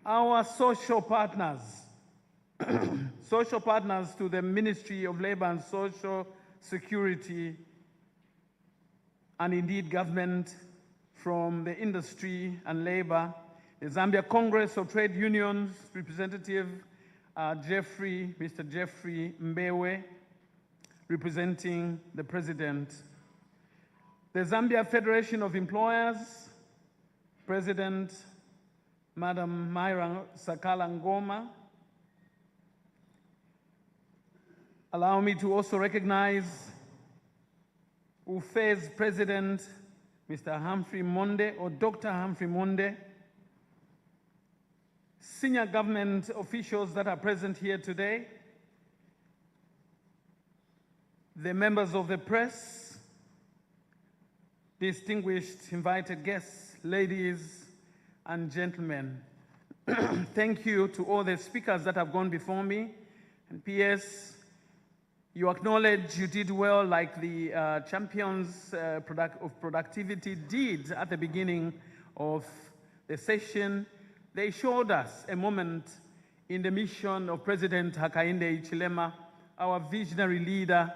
Our social partners, social partners to the Ministry of Labor and Social Security, and indeed government from the industry and labor, the Zambia Congress of Trade Unions representative Mr. Jeffrey Mbewe, representing the President, the Zambia Federation of Employers, President Madam Myra Sakala Ngoma. Allow me to also recognize UFE's President, Mr. Humphrey Monde, or Dr. Humphrey Monde, senior government officials that are present here today, the members of the press, distinguished invited guests, ladies and gentlemen. Thank you to all the speakers that have gone before me. And P.S., you acknowledge you did well, like the champions of productivity did at the beginning of the session. They showed us a moment in the mission of President Hakainde Hichilema, our visionary leader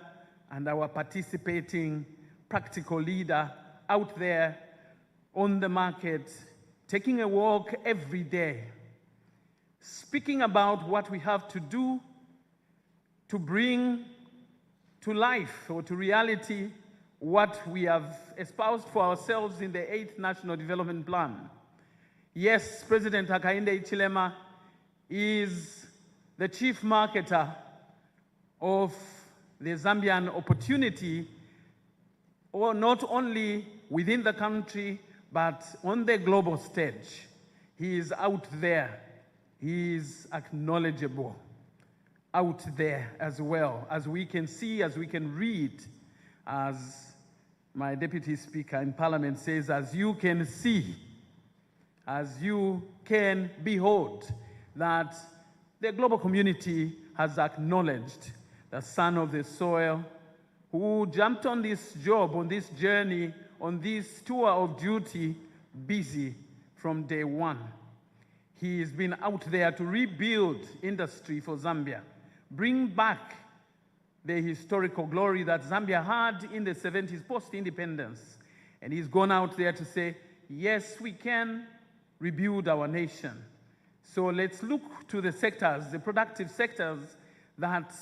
and our participating practical leader out there on the market, taking a walk every day, speaking about what we have to do to bring to life or to reality what we have espoused for ourselves in the 8th National Development Plan. Yes, President Hakainde Hichilema is the chief marketer of the Zambian opportunity, or not only within the country, but on the global stage. He is out there. He is acknowledgeable out there as well, as we can see, as we can read, as my Deputy Speaker in Parliament says, as you can see, as you can behold, that the global community has acknowledged the son of the soil who jumped on this job, on this journey, on this tour of duty, busy from day one. He has been out there to rebuild industry for Zambia, bring back the historical glory that Zambia had in the 70s post-independence. And he's gone out there to say, yes, we can rebuild our nation. So let's look to the sectors, the productive sectors that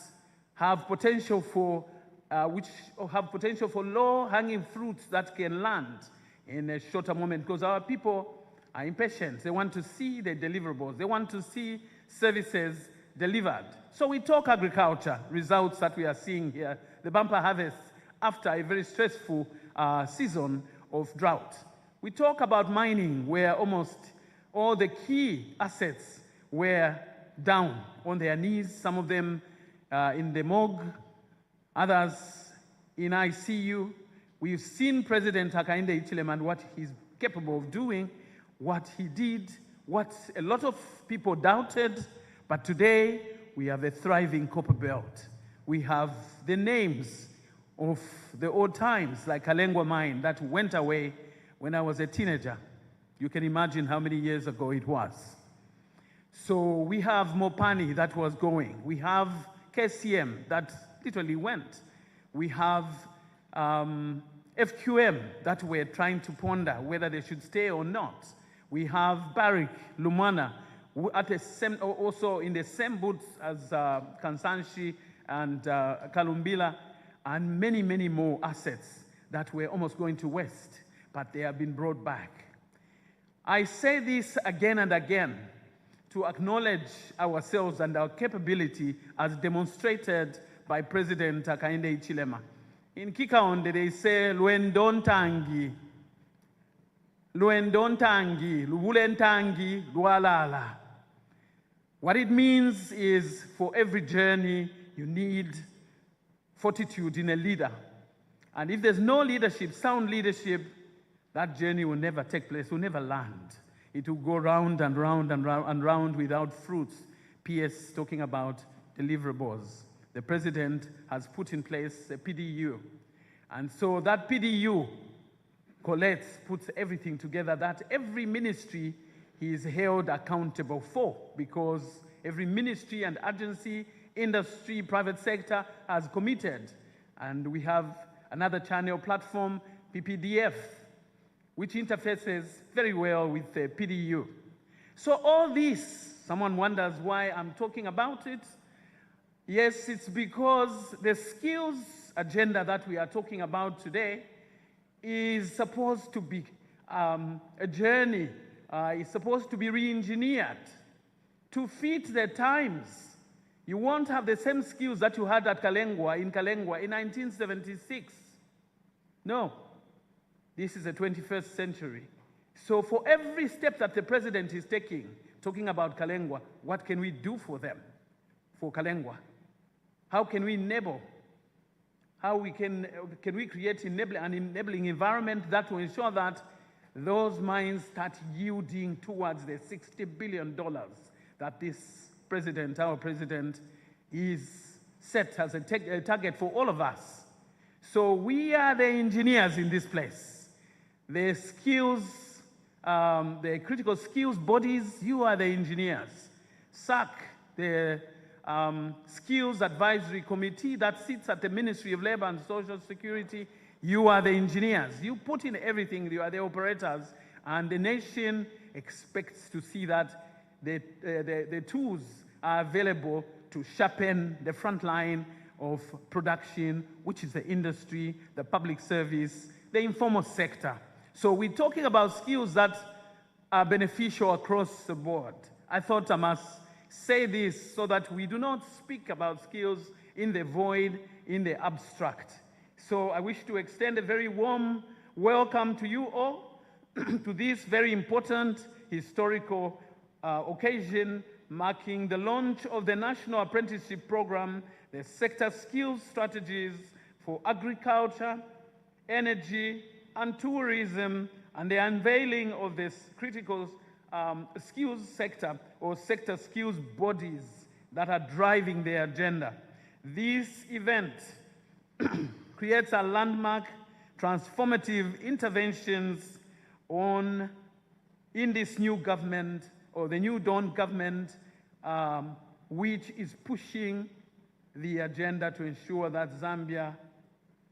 have potential for, low-hanging fruits that can land in a shorter moment, because our people are impatient. They want to see the deliverables. They want to see services delivered. So we talk agriculture, results that we are seeing here, the bumper harvest after a very stressful season of drought. We talk about mining, where almost all the key assets were down on their knees, some of them in the morgue, others in ICU. We've seen President Hakainde Hichilema and what he's capable of doing, what he did, what a lot of people doubted, but today we have a thriving copper belt. We have the names of the old times, like Kalengwa mine that went away when I was a teenager. You can imagine how many years ago it was. So we have Mopani that was going. We have KCM that literally went. We have FQM that we're trying to ponder whether they should stay or not. We have Barrick, Lumwana, also in the same boots as Kansanshi and Kalumbila, and many, many more assets that were almost going to waste, but they have been brought back. I say this again and again to acknowledge ourselves and our capability as demonstrated by President Hakainde Hichilema. In Kikaonde, they say, Luendontangi, Luendontangi, Lubulentangi, Lualala. What it means is, for every journey, you need fortitude in a leader. And if there's no leadership, sound leadership, that journey will never take place, will never land. It will go round and round and round and round without fruits. PS talking about deliverables. The president has put in place a PDU. And so that PDU collects, puts everything together, that every ministry he is held accountable for, because every ministry and agency, industry, private sector has committed. And we have another channel platform, PPDF, which interfaces very well with the PDU. So all this, someone wonders why I'm talking about it. Yes, it's because the skills agenda that we are talking about today is supposed to be a journey. It's supposed to be re-engineered to fit the times. You won't have the same skills that you had at Kalengwa in 1976. No, this is the 21st century. So for every step that the president is taking, talking about Kalengwa, what can we do for them, for Kalengwa? How can we enable? How can we create an enabling environment that will ensure that those mines start yielding towards the $60 billion that this president, our president, is set as a target for all of us. So we are the engineers in this place. The skills, the critical skills bodies, you are the engineers. SAC, the Skills Advisory Committee that sits at the Ministry of Labor and Social Security, you are the engineers. You put in everything, you are the operators, and the nation expects to see that the tools are available to sharpen the front line of production, which is the industry, the public service, the informal sector. So we're talking about skills that are beneficial across the board. I thought I must say this so that we do not speak about skills in the void, in the abstract. So I wish to extend a very warm welcome to you all to this very important historical occasion marking the launch of the National Apprenticeship Program, the sector skills strategies for agriculture, energy, and tourism, and the unveiling of this critical skills sector or sector skills bodies that are driving the agenda. This event creates a landmark transformative interventions in this new government, or the new Dawn government, which is pushing the agenda to ensure that Zambia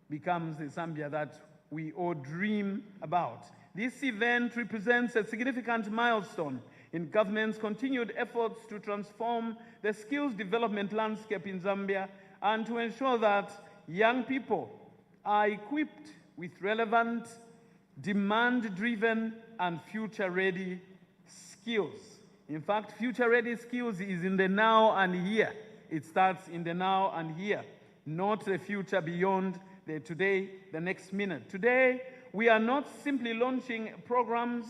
becomes the Zambia that we all dream about. This event represents a significant milestone in government's continued efforts to transform the skills development landscape in Zambia and to ensure that young people are equipped with relevant, demand-driven, and future-ready skills. In fact, future-ready skills is in the now and here. It starts in the now and here, not the future beyond the today, the next minute. Today, we are not simply launching programs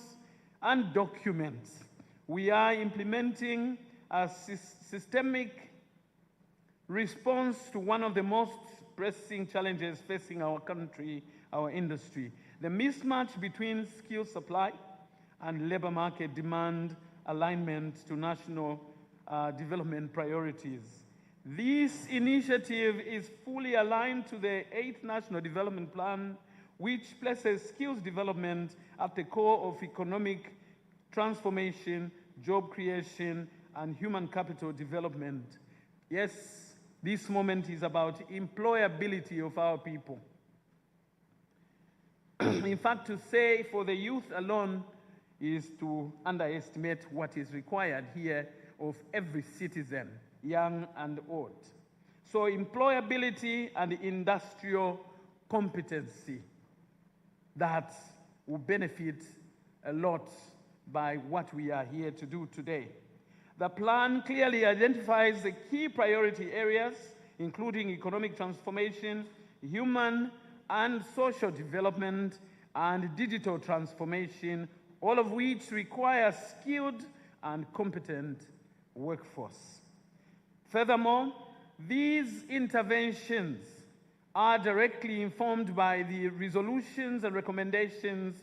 and documents. We are implementing a systemic response to one of the most pressing challenges facing our country, our industry: the mismatch between skill supply and labor market demand alignment to national development priorities. This initiative is fully aligned to the 8th National Development Plan, which places skills development at the core of economic transformation, job creation, and human capital development. Yes, this moment is about employability of our people. In fact, to say for the youth alone is to underestimate what is required here of every citizen, young and old. So employability and industrial competency that will benefit a lot by what we are here to do today. The plan clearly identifies the key priority areas, including economic transformation, human and social development, and digital transformation, all of which require skilled and competent workforce. Furthermore, these interventions are directly informed by the resolutions and recommendations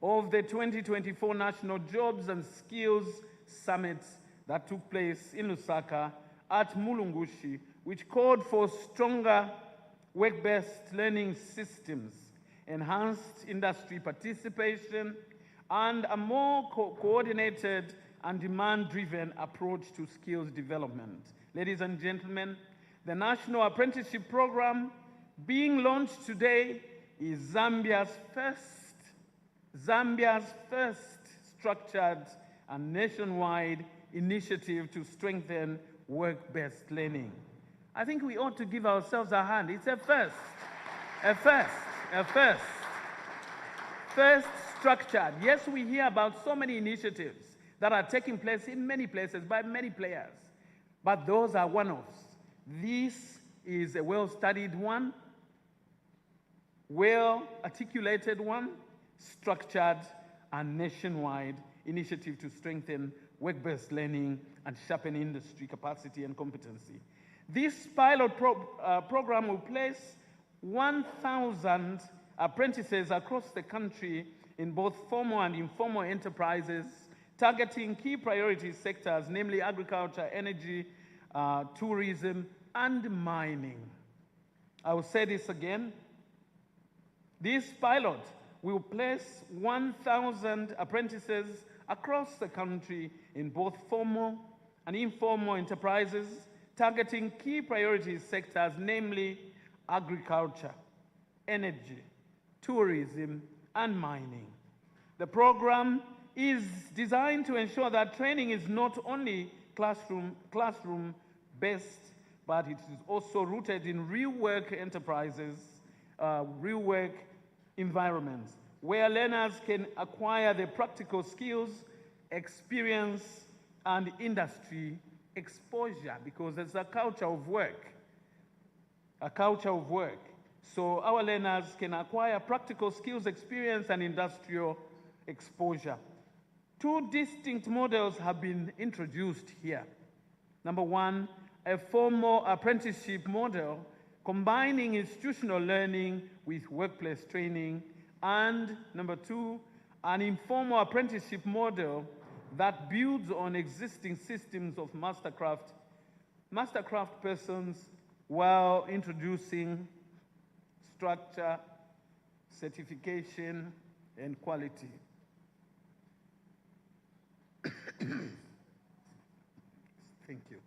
of the 2024 National Jobs and Skills Summit that took place in Lusaka at Mulungushi, which called for stronger work-based learning systems, enhanced industry participation, and a more coordinated and demand-driven approach to skills development. Ladies and gentlemen, the National Apprenticeship Program being launched today is Zambia's first structured and nationwide initiative to strengthen work-based learning. I think we ought to give ourselves a hand. It's a first. First structured. Yes, we hear about so many initiatives that are taking place in many places by many players, but those are one-offs. This is a well-studied one, well-articulated one, structured and nationwide initiative to strengthen work-based learning and sharpen industry capacity and competency. This pilot program will place 1,000 apprentices across the country in both formal and informal enterprises, targeting key priority sectors, namely agriculture, energy, tourism, and mining. I will say this again. This pilot will place 1,000 apprentices across the country in both formal and informal enterprises, targeting key priority sectors, namely agriculture, energy, tourism, and mining. The program is designed to ensure that training is not only classroom-based, but it is also rooted in real work enterprises, real work environments, where learners can acquire the practical skills, experience, and industry exposure, because there's a culture of work. So our learners can acquire practical skills, experience, and industrial exposure. Two distinct models have been introduced here. Number one, a formal apprenticeship model combining institutional learning with workplace training, and number two, an informal apprenticeship model that builds on existing systems of mastercraft persons while introducing structure, certification, and quality. Thank you.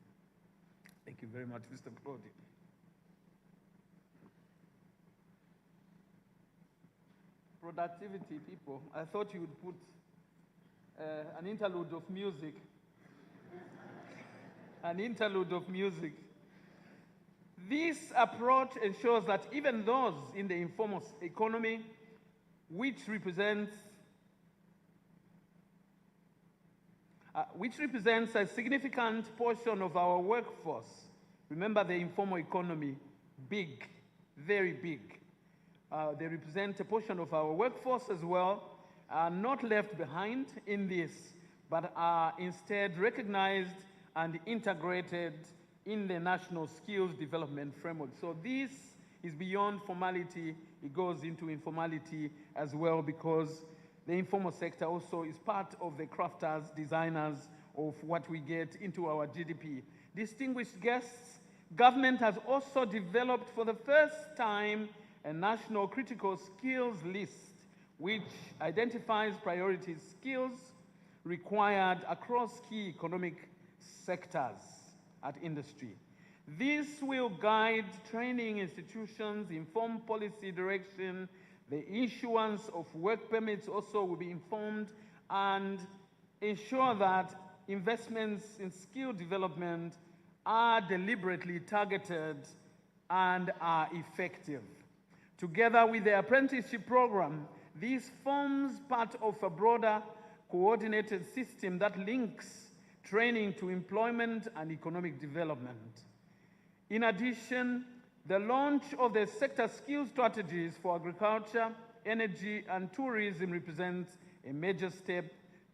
Thank you very much, Mr. Brody. Productivity, people. I thought you would put an interlude of music. This approach ensures that even those in the informal economy, which represents a significant portion of our workforce. Remember, the informal economy, big, very big. They represent a portion of our workforce as well, are not left behind in this, but are instead recognized and integrated in the National Skills Development Framework. So this is beyond formality, it goes into informality as well, because the informal sector also is part of the crafters, designers of what we get into our GDP. Distinguished guests, government has also developed for the first time a national critical skills list, which identifies priority skills required across key economic sectors at industry. This will guide training institutions, inform policy direction. The issuance of work permits also will be informed, and ensure that investments in skill development are deliberately targeted and are effective. Together with the apprenticeship program, this forms part of a broader coordinated system that links training to employment and economic development. In addition, the launch of the sector skills strategies for agriculture, energy, and tourism represents a major step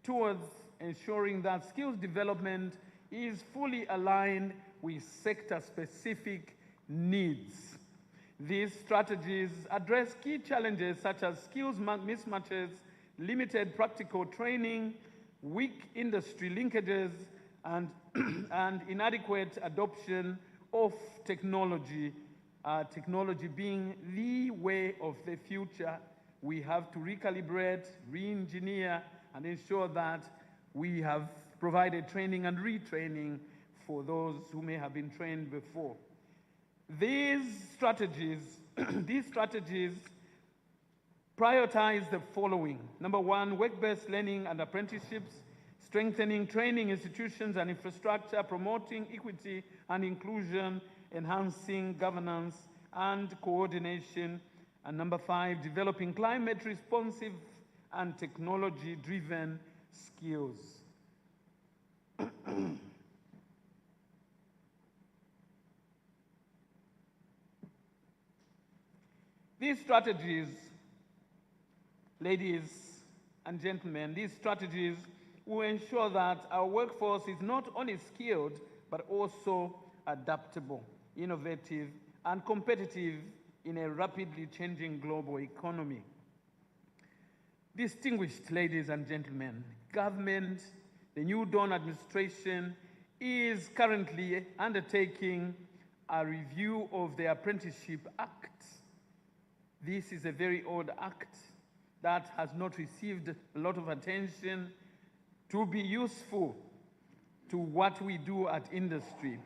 towards ensuring that skills development is fully aligned with sector-specific needs. These strategies address key challenges such as skills mismatches, limited practical training, weak industry linkages, and, and inadequate adoption of technology. Technology being the way of the future, we have to recalibrate, re-engineer, and ensure that we have provided training and retraining for those who may have been trained before. These strategies, these strategies prioritize the following. Number one, work-based learning and apprenticeships, strengthening training institutions and infrastructure, promoting equity and inclusion, enhancing governance and coordination. And number five, developing climate responsive and technology-driven skills. These strategies, ladies and gentlemen, these strategies will ensure that our workforce is not only skilled, but also adaptable, innovative, and competitive in a rapidly changing global economy. Distinguished ladies and gentlemen, government, the New Dawn administration, is currently undertaking a review of the Apprenticeship Act. This is a very old act that has not received a lot of attention to be useful to what we do at industry.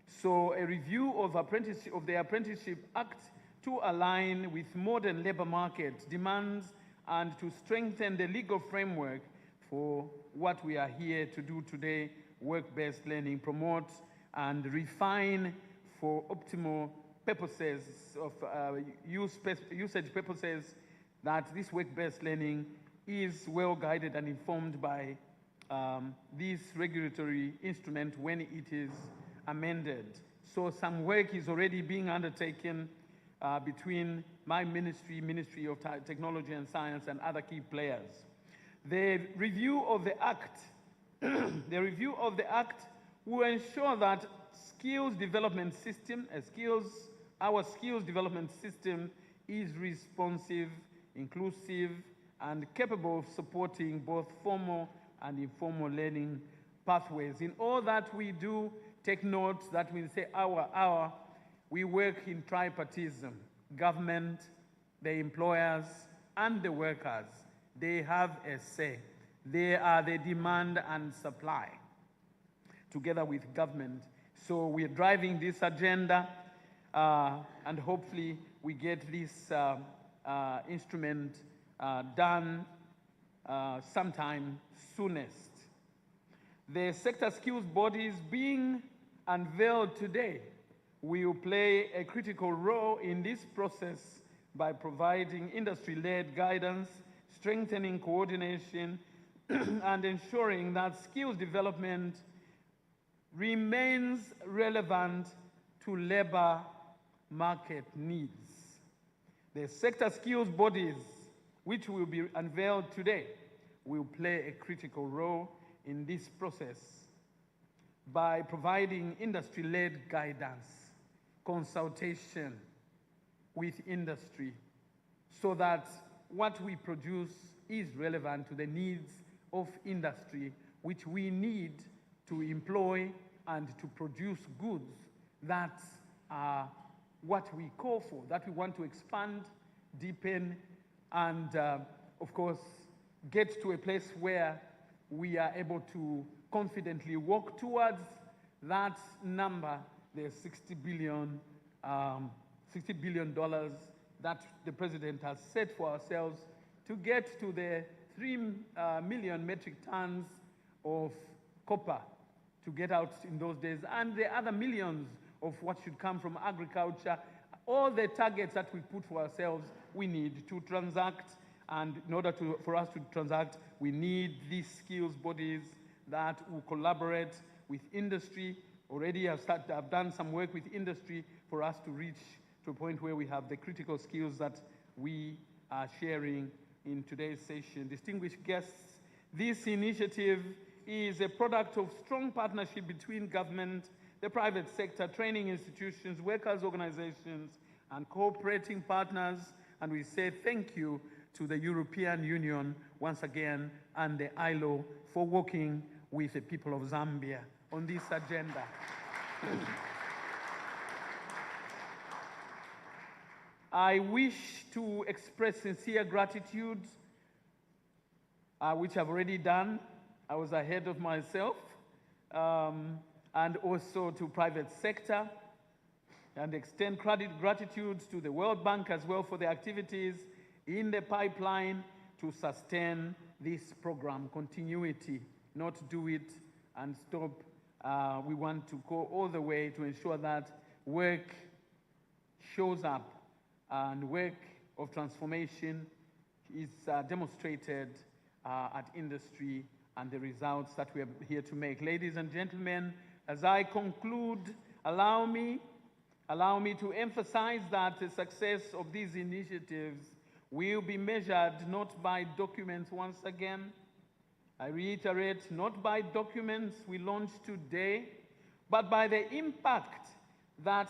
So a review of the Apprenticeship Act to align with modern labor market demands and to strengthen the legal framework for what we are here to do today, work-based learning, promote and refine for optimal purposes of usage purposes, that this work-based learning is well guided and informed by this regulatory instrument when it is amended. So some work is already being undertaken between my ministry, Ministry of Technology and Science, and other key players. The review of the Act, the review of the Act will ensure that skills development system, our skills development system is responsive, inclusive, and capable of supporting both formal and informal learning pathways. In all that we do, take note that we say our, we work in tripartism. Government, the employers, and the workers, they have a say. They are the demand and supply, together with government. So we're driving this agenda, and hopefully we get this instrument done sometime soonest. The sector skills bodies being unveiled today will play a critical role in this process by providing industry-led guidance, strengthening coordination, and ensuring that skills development remains relevant to labor market needs. The sector skills bodies, which will be unveiled today, will play a critical role in this process by providing industry-led guidance, consultation with industry, so that what we produce is relevant to the needs of industry, which we need to employ and to produce goods that are what we call for, that we want to expand, deepen, and of course, get to a place where we are able to confidently walk towards that number, the $60 billion that the president has set for ourselves to get to the 3 million metric tons of copper to get out in those days, and the other millions of what should come from agriculture. All the targets that we put for ourselves, we need to transact, and in order for us to transact, we need these skills bodies that will collaborate with industry. Already I've done some work with industry for us to reach to a point where we have the critical skills that we are sharing in today's session. Distinguished guests, this initiative is a product of strong partnership between government, the private sector, training institutions, workers' organizations, and cooperating partners. And we say thank you to the European Union once again and the ILO for working with the people of Zambia on this agenda. I wish to express sincere gratitude, which I've already done. I was ahead of myself. and also to private sector, and extend gratitude to the World Bank as well for the activities in the pipeline to sustain this program continuity, not do it and stop. We want to go all the way to ensure that work shows up and work of transformation is demonstrated at industry and the results that we are here to make. Ladies and gentlemen, as I conclude, allow me to emphasize that the success of these initiatives will be measured not by documents once again. I reiterate, not by documents we launch today, but by the impact that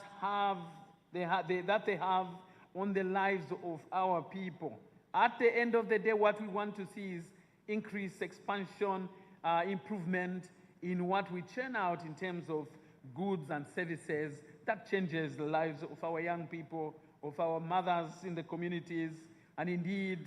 they have on the lives of our people. At the end of the day, what we want to see is increased expansion, improvement in what we churn out in terms of goods and services that changes the lives of our young people, of our mothers in the communities, and indeed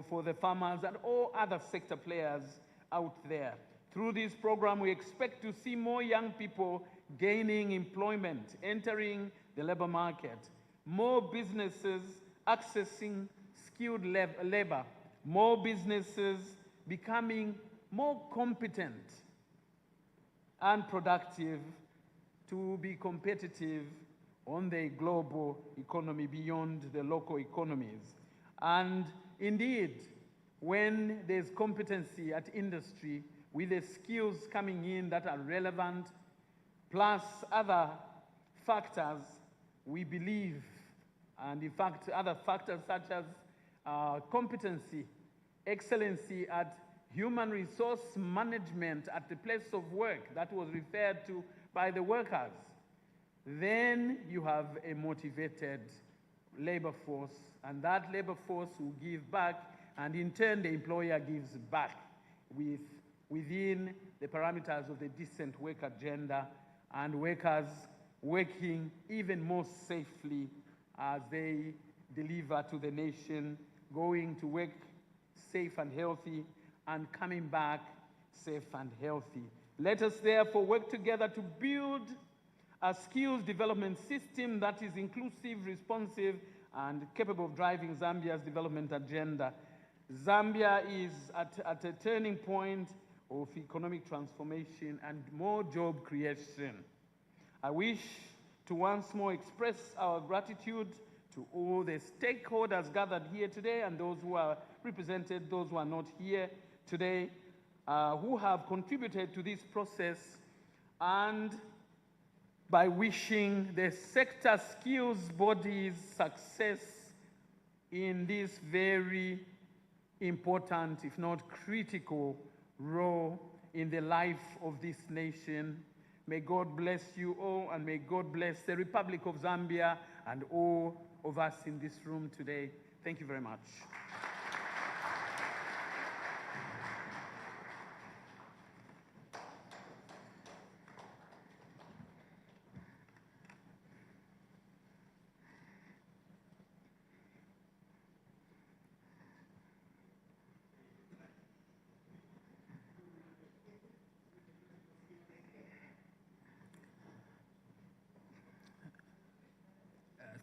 for the farmers and all other sector players out there. Through this program, we expect to see more young people gaining employment, entering the labor market, more businesses accessing skilled labor, more businesses becoming more competent and productive to be competitive on the global economy beyond the local economies. And indeed, when there's competency at industry with the skills coming in that are relevant, plus other factors, we believe, and in fact, other factors such as competency, excellency at human resource management at the place of work that was referred to by the workers, then you have a motivated labor force, and that labor force will give back, and in turn the employer gives back within the parameters of the decent work agenda, and workers working even more safely as they deliver to the nation, going to work safe and healthy and coming back safe and healthy. Let us therefore work together to build a skills development system that is inclusive, responsive, and capable of driving Zambia's development agenda. Zambia is at a turning point of economic transformation and more job creation. I wish to once more express our gratitude to all the stakeholders gathered here today and those who are represented, those who are not here today, who have contributed to this process, and by wishing the sector skills bodies success in this very important, if not critical, role in the life of this nation. May God bless you all, and may God bless the Republic of Zambia and all of us in this room today. Thank you very much.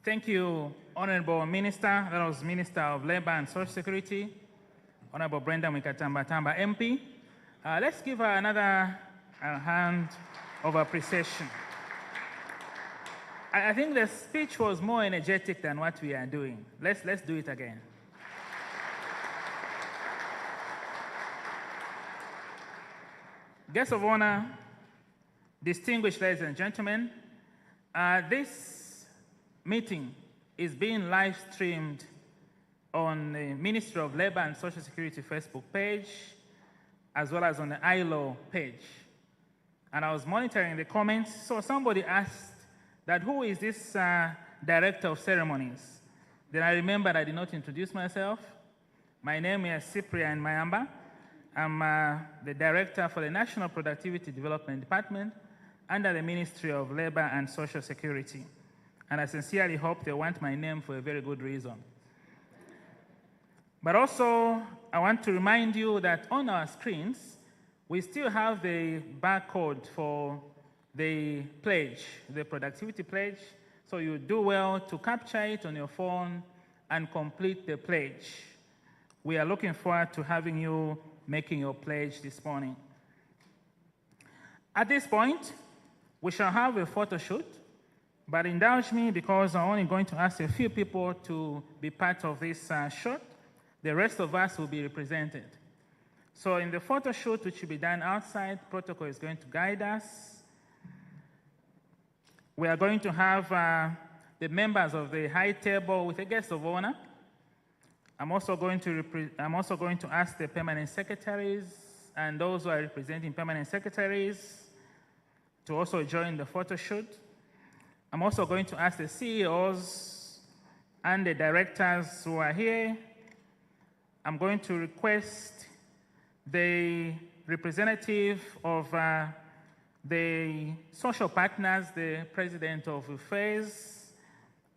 Thank you, Honorable Minister. That was Minister of Labor and Social Security, Honorable Brenda Mwikatamba MP. Let's give her another hand of appreciation. I think the speech was more energetic than what we are doing. Let's do it again. Guests of honor, distinguished ladies and gentlemen, this meeting is being live streamed on the Ministry of Labor and Social Security Facebook page, as well as on the ILO page. And I was monitoring the comments, so somebody asked that who is this Director of Ceremonies? Then I remembered I did not introduce myself. My name is Cyprian Mayamba. I'm the Director for the National Productivity Development Department under the Ministry of Labor and Social Security. And I sincerely hope they want my name for a very good reason. But also, I want to remind you that on our screens, We still have the barcode for the pledge, the productivity pledge. So you do well to capture it on your phone and complete the pledge. We are looking forward to having you making your pledge this morning. At this point, we shall have a photo shoot, but indulge me because I'm only going to ask a few people to be part of this shoot. The rest of us will be represented. So in the photo shoot, which will be done outside, protocol is going to guide us. We are going to have the members of the high table with a guest of honor. I'm also going to ask the permanent secretaries and those who are representing permanent secretaries to also join the photo shoot. I'm also going to ask the CEOs and the directors who are here. I'm going to request the representative of the social partners, the president of FAIS,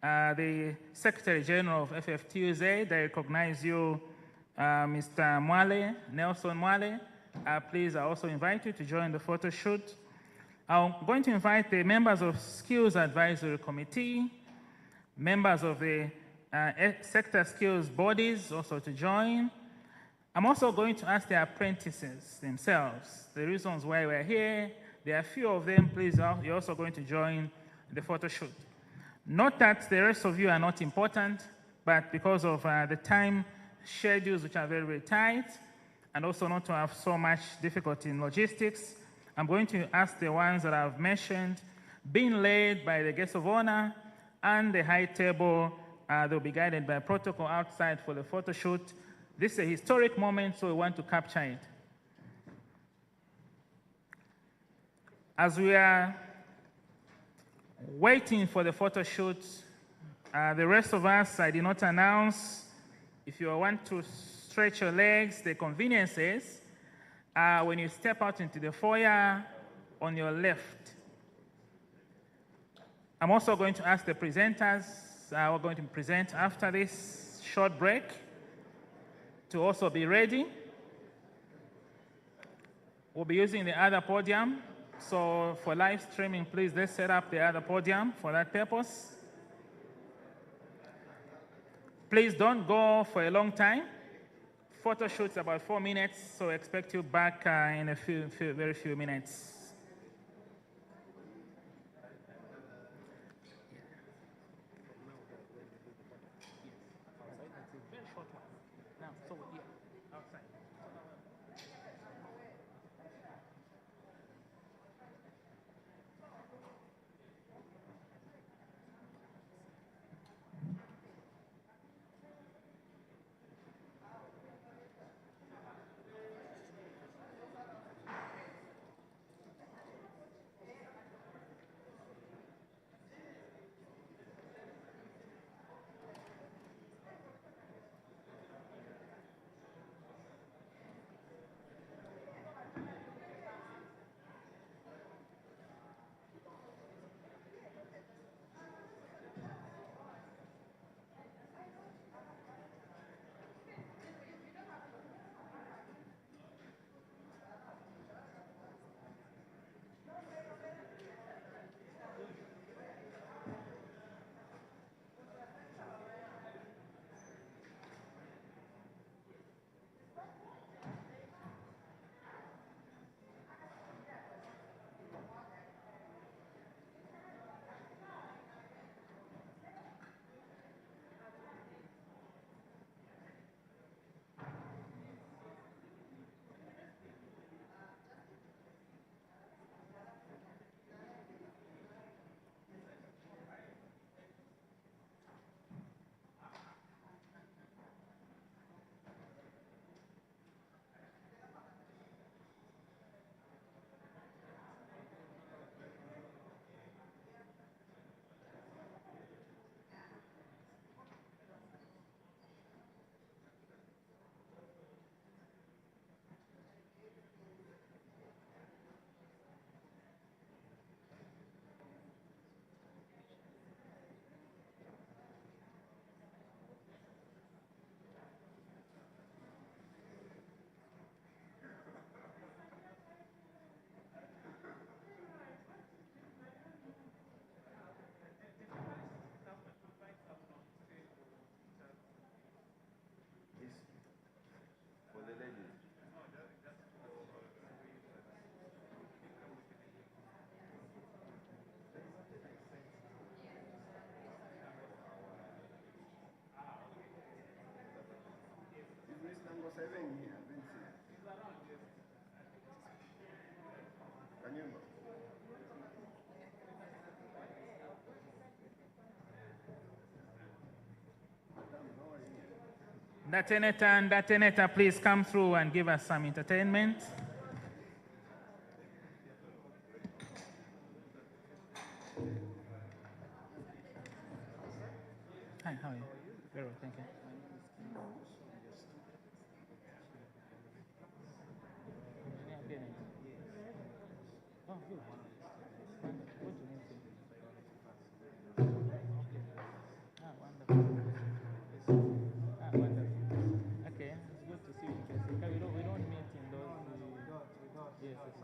the Secretary General of FFTUZ. They recognize you, Mr. Mwale, Nelson Mwale. Please, I also invite you to join the photo shoot. I'm going to invite the members of Skills Advisory Committee, members of the sector skills bodies also to join. I'm also going to ask the apprentices themselves, the reasons why we're here. There are a few of them. Please, you're also going to join the photo shoot. Not that the rest of you are not important, but because of the time schedules, which are very, very tight, and also not to have so much difficulty in logistics, I'm going to ask the ones that I've mentioned, being led by the guest of honor and the high table. They'll be guided by protocol outside for the photo shoot. This is a historic moment, so we want to capture it. As we are waiting for the photo shoot, the rest of us, I did not announce. If you want to stretch your legs, the conveniences, when you step out into the foyer on your left. I'm also going to ask the presenters who are going to present after this short break to also be ready. We'll be using the other podium. So for live streaming, please, let's set up the other podium for that purpose. Please don't go for a long time. Photo shoot's about 4 minutes, so expect you back in a very few minutes. Dateneta and Dateneta, please come through and give us some entertainment. Hi, how are you? Very well, thank you. Oh, good. What do you need to? Ah, wonderful. Ah, wonderful. Okay, it's good to see you. Because we don't meet in those. Yes, yes.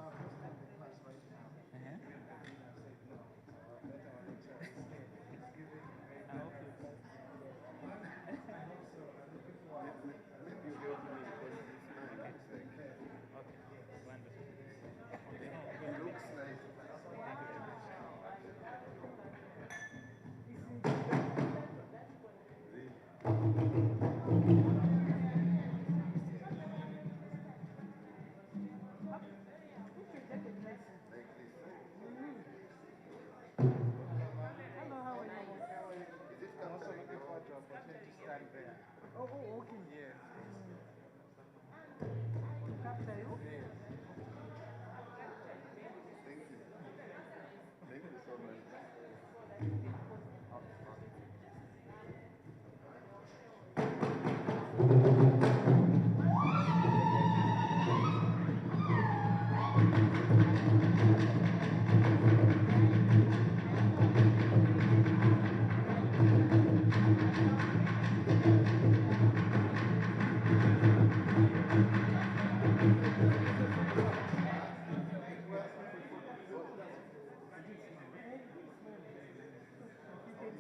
I hope you.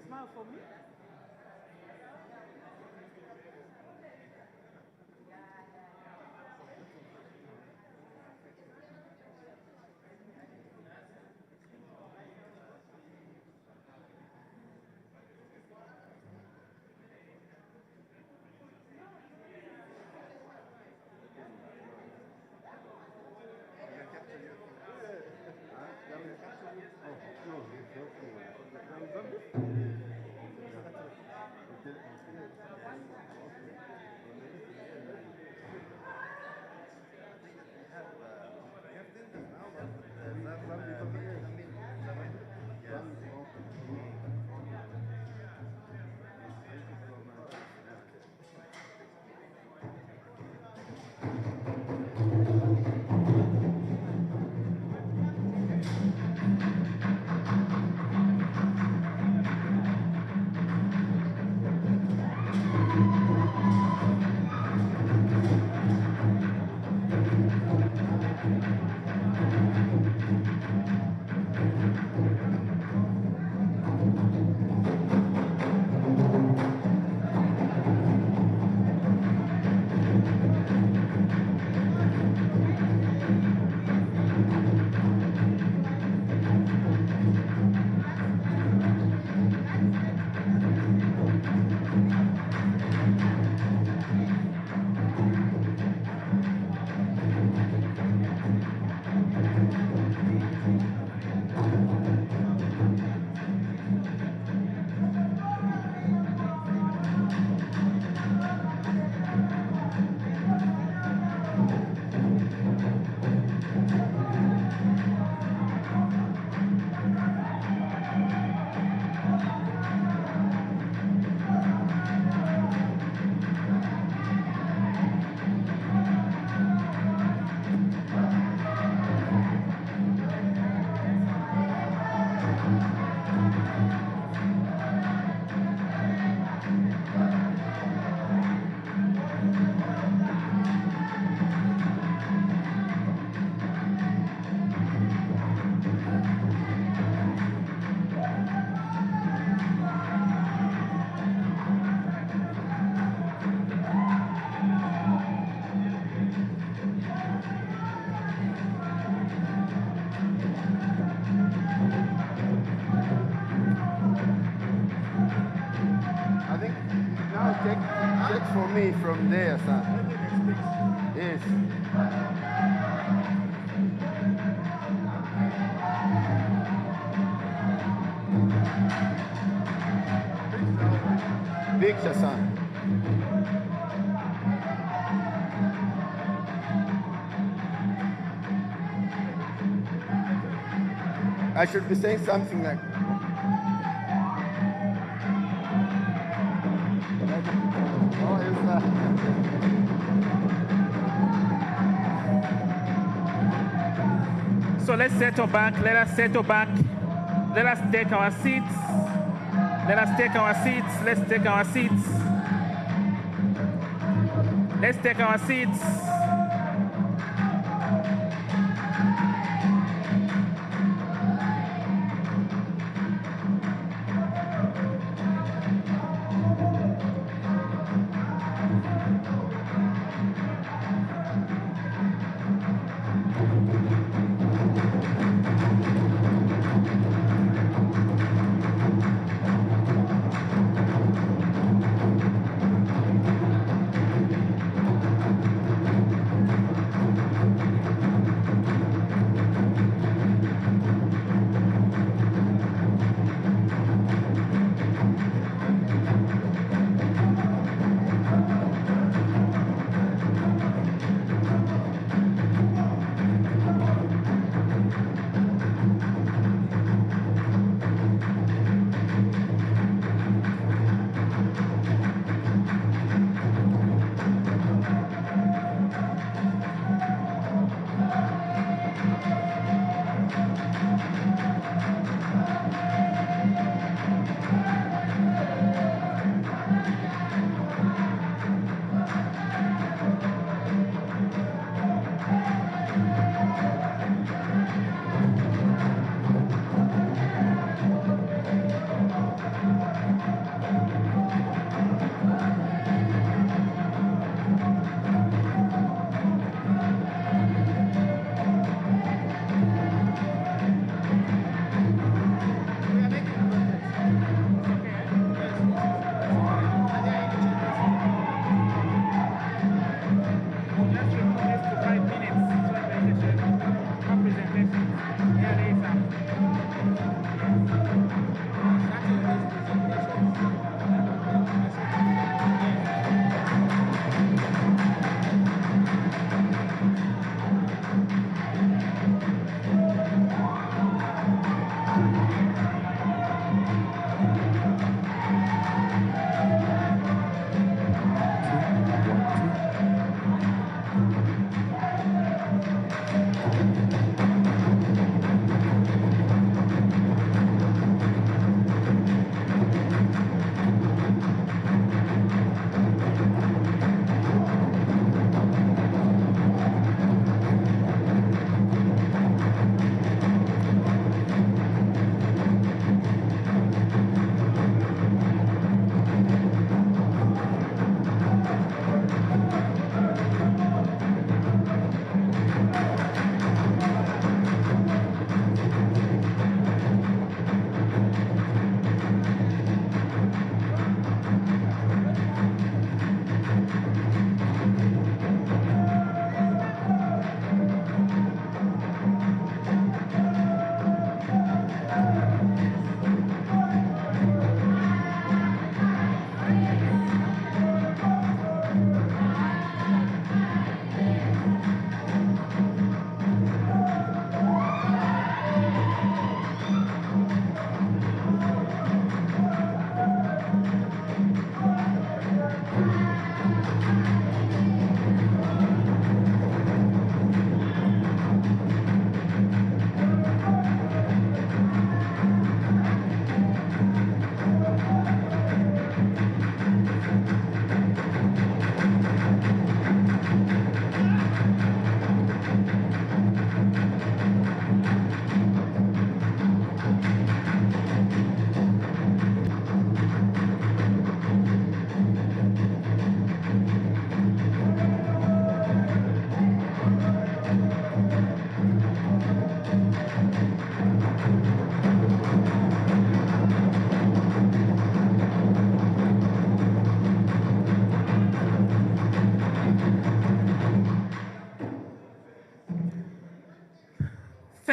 Smile for me. I think now take for me from there, sir. Yes. Picture, son. I should be saying something like, oh, yes, So let's settle back. Let us settle back. Let us take our seats. Let us take our seats. Let's take our seats. Let's take our seats.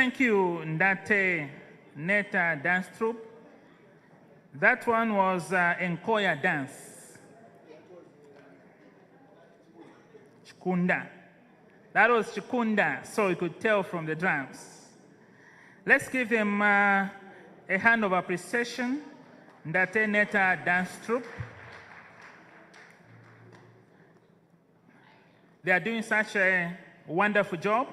thank you, Ndate Neta Dance Troupe. That one was Nkoya Dance. Chikunda. That was Chikunda, so you could tell from the drums. Let's give them a hand of appreciation. Ndate Neta Dance Troupe. They are doing such a wonderful job.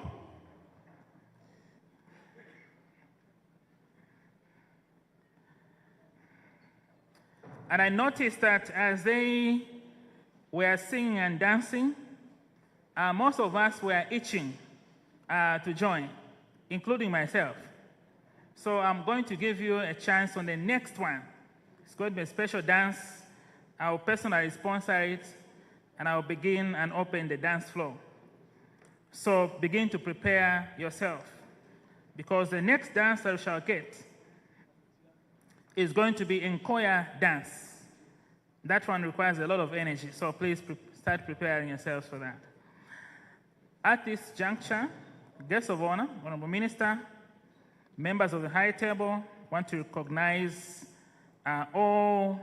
And I noticed that as they were singing and dancing, most of us were itching to join, including myself. So I'm going to give you a chance on the next one. It's going to be a special dance. I'll personally sponsor it, and I'll begin and open the dance floor. So begin to prepare yourself, because the next dance that we shall get is going to be Nkoya dance. That one requires a lot of energy, so please start preparing yourselves for that. At this juncture, guests of honor, Honorable Minister, members of the High Table, want to recognize all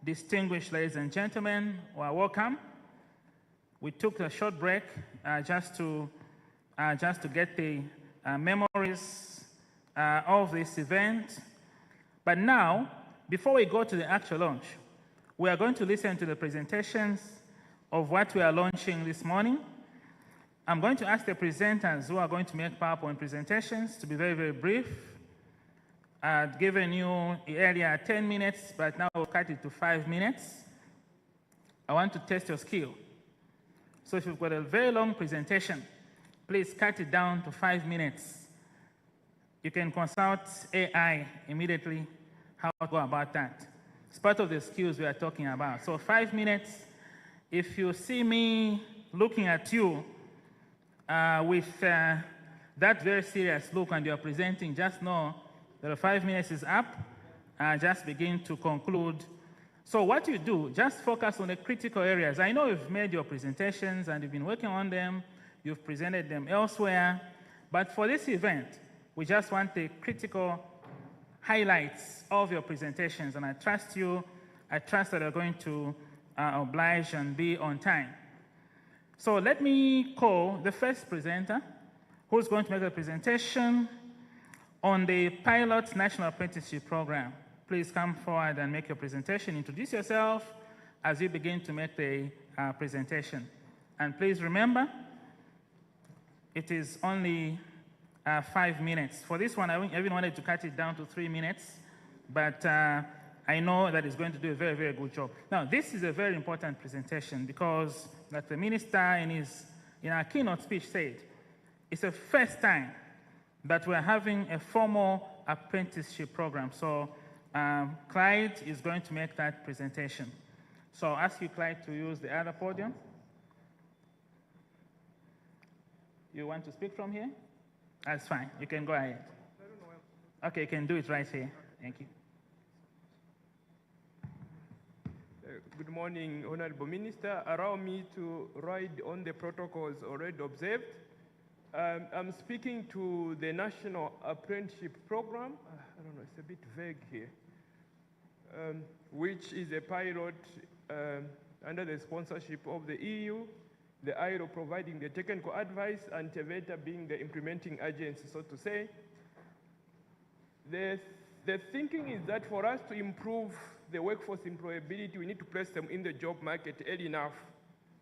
distinguished ladies and gentlemen who are welcome. We took a short break just to get the memories of this event. But now, before we go to the actual launch, we are going to listen to the presentations of what we are launching this morning. I'm going to ask the presenters who are going to make PowerPoint presentations to be very, very brief. I've given you earlier 10 minutes, but now we'll cut it to 5 minutes. I want to test your skill. So if you've got a very long presentation, please cut it down to 5 minutes. You can consult AI immediately how to go about that. It's part of the skills we are talking about. So 5 minutes. If you see me looking at you with that very serious look and you're presenting, just know that the 5 minutes is up. Just begin to conclude. So what you do, just focus on the critical areas. I know you've made your presentations and you've been working on them. You've presented them elsewhere. But for this event, we just want the critical highlights of your presentations, and I trust you. I trust that you're going to oblige and be on time. So let me call the first presenter who's going to make a presentation on the Pilot National Apprenticeship Program. Please come forward and make your presentation. Introduce yourself as you begin to make the presentation. And please remember, it is only 5 minutes. For this one, I even wanted to cut it down to 3 minutes, but I know that it's going to do a very, very good job. Now, this is a very important presentation because, like the minister in our keynote speech said, it's the first time that we're having a formal apprenticeship program. So Clyde is going to make that presentation. So I'll ask you, Clyde, to use the other podium. You want to speak from here? That's fine. You can go ahead. Okay, you can do it right here. Thank you. Good morning, Honorable Minister. Allow me to ride on the protocols already observed. I'm speaking to the National Apprenticeship Program. I don't know, it's a bit vague here. Which is a pilot under the sponsorship of the EU, the ILO providing the technical advice, and TEVETA being the implementing agency, so to say. The thinking is that for us to improve the workforce employability, we need to place them in the job market early enough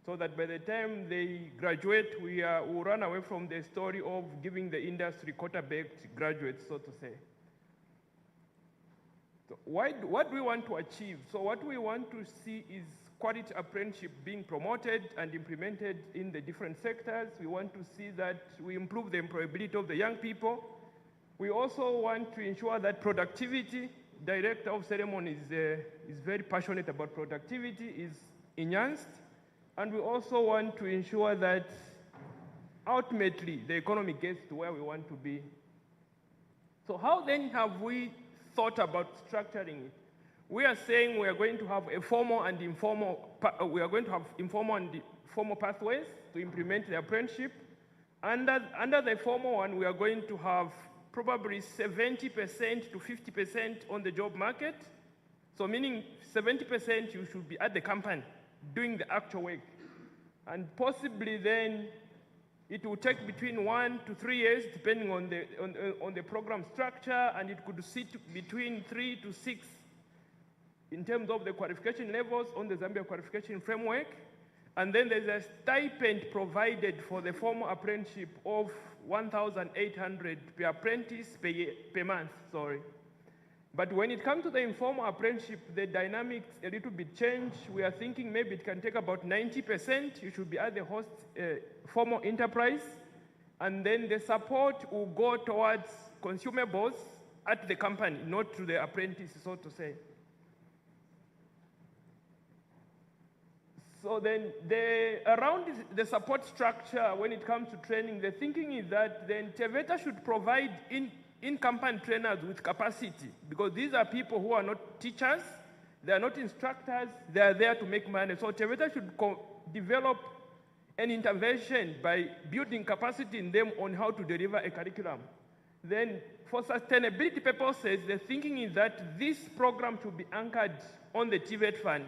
so that by the time they graduate, we'll run away from the story of giving the industry quarter-baked graduates, so to say. So what do we want to achieve? So what we want to see is quality apprenticeship being promoted and implemented in the different sectors. We want to see that we improve the employability of the young people. We also want to ensure that productivity, Director of Ceremony is very passionate about productivity, is enhanced. And we also want to ensure that ultimately the economy gets to where we want to be. So how then have we thought about structuring it? We are saying we are going to have a formal and informal, we are going to have informal and formal pathways to implement the apprenticeship. Under the formal one, we are going to have probably 70% to 50% on the job market. So meaning 70% you should be at the company doing the actual work. And possibly then it will take between 1 to 3 years depending on the program structure, and it could sit between 3 to 6 in terms of the qualification levels on the Zambia qualification framework. And then there's a stipend provided for the formal apprenticeship of 1,800 per apprentice per month, sorry. But when it comes to the informal apprenticeship, the dynamics a little bit change. We are thinking maybe it can take about 90%. You should be at the host formal enterprise. And then the support will go towards consumables at the company, not to the apprentice, so to say. So then around the support structure, when it comes to training, the thinking is that then TVETA should provide in-company trainers with capacity, because these are people who are not teachers, they are not instructors, they are there to make money. So TVETA should develop an intervention by building capacity in them on how to deliver a curriculum. Then for sustainability purposes, the thinking is that this program should be anchored on the TVET fund.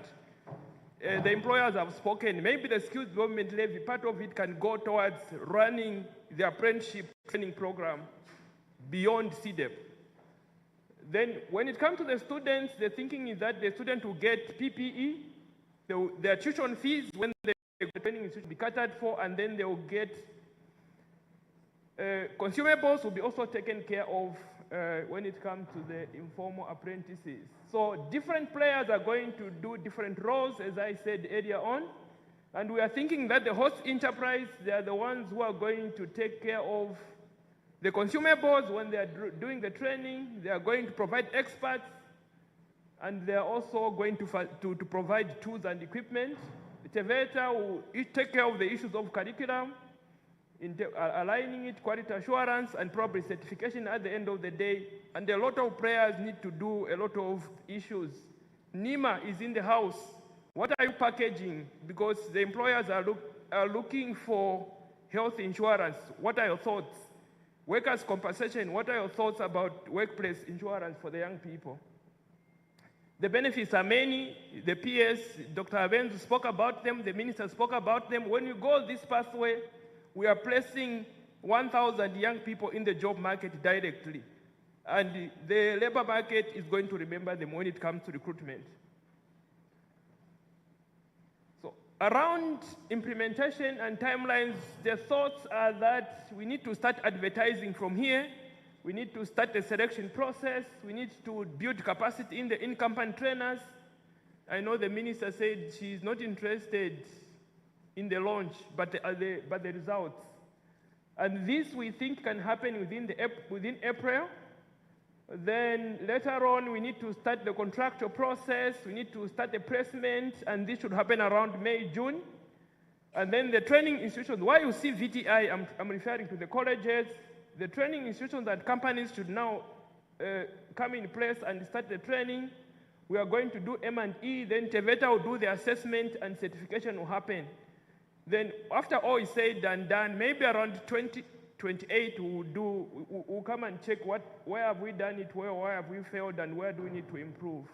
The employers have spoken. Maybe the skills development levy, part of it can go towards running the apprenticeship training program beyond CDEP. Then when it comes to the students, the thinking is that the student will get PPE, their tuition fees when the training is be catered for, and then they will get consumables will be also taken care of when it comes to the informal apprentices. So different players are going to do different roles, as I said earlier on. And we are thinking that the host enterprise, they are the ones who are going to take care of the consumables when they are doing the training. They are going to provide experts, and they are also going to provide tools and equipment. TVETA will take care of the issues of curriculum, aligning it, quality assurance, and probably certification at the end of the day. And a lot of players need to do a lot of issues. NEMA is in the house. What are you packaging? Because the employers are looking for health insurance. What are your thoughts? Workers' compensation, what are your thoughts about workplace insurance for the young people? The benefits are many. The PS, Dr. Abenzu spoke about them, the minister spoke about them. When you go this pathway, we are placing 1,000 young people in the job market directly. And the labor market is going to remember them when it comes to recruitment. So around implementation and timelines, the thoughts are that we need to start advertising from here. We need to start the selection process. We need to build capacity in the in-company trainers. I know the minister said she's not interested in the launch, but the results. And this we think can happen within April. Then later on, we need to start the contractual process. We need to start the placement, and this should happen around May, June. And then the training institutions, why you see VTI, I'm referring to the colleges. The training institutions and companies should now come in place and start the training. We are going to do M&E, then TVETA will do the assessment and certification will happen. Then after all is said and done, maybe around 2028 we'll come and check where have we done it, where have we failed, and where do we need to improve.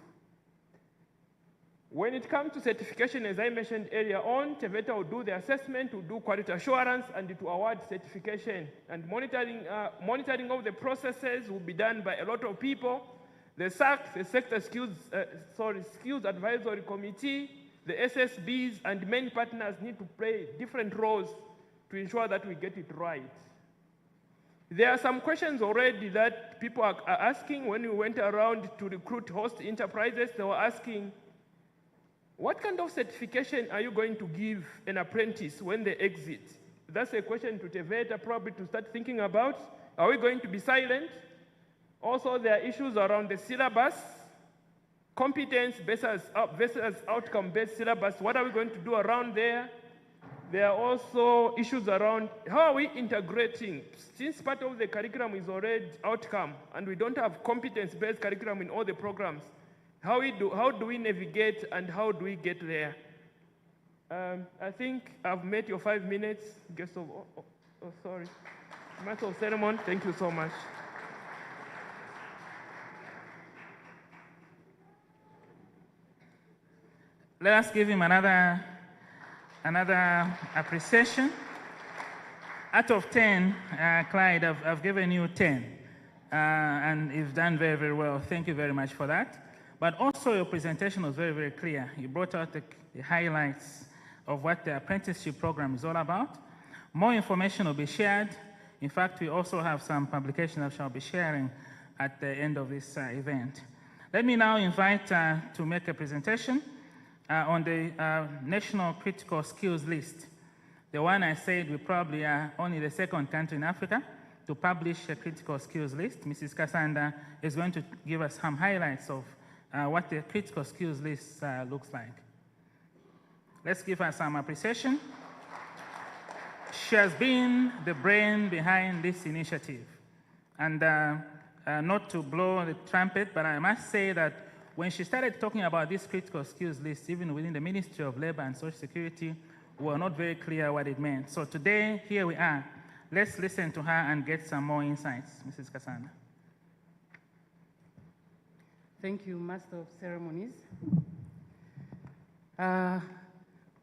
When it comes to certification, as I mentioned earlier on, TVETA will do the assessment, will do quality assurance, and it will award certification. And monitoring of the processes will be done by a lot of people. The SAC, the Sector Skills Advisory Committee, the SSBs, and many partners need to play different roles to ensure that we get it right. There are some questions already that people are asking. When we went around to recruit host enterprises, they were asking, what kind of certification are you going to give an apprentice when they exit? That's a question to TVETA probably to start thinking about. Are we going to be silent? Also, there are issues around the syllabus, competence versus outcome-based syllabus. What are we going to do around there? There are also issues around how are we integrating, since part of the curriculum is already outcome, and we don't have competence-based curriculum in all the programs. How do we navigate and how do we get there? I think I've met your 5 minutes. Guest of, sorry. Master of ceremony, thank you so much. Let us give him another appreciation. Out of 10, Clyde, I've given you 10. And you've done very, very well. Thank you very much for that. But also your presentation was very, very clear. You brought out the highlights of what the apprenticeship program is all about. More information will be shared. In fact, we also have some publications that shall be sharing at the end of this event. Let me now invite to make a presentation on the National Critical Skills List. The one I said we probably are only the second country in Africa to publish a critical skills list. Mrs. Kasanda is going to give us some highlights of what the critical skills list looks like. Let's give her some appreciation. She has been the brain behind this initiative. And not to blow the trumpet, but I must say that when she started talking about this critical skills list, even within the Ministry of Labor and Social Security, we were not very clear what it meant. So today, here we are. Let's listen to her and get some more insights. Mrs. Kasanda. Thank you, Master of Ceremonies.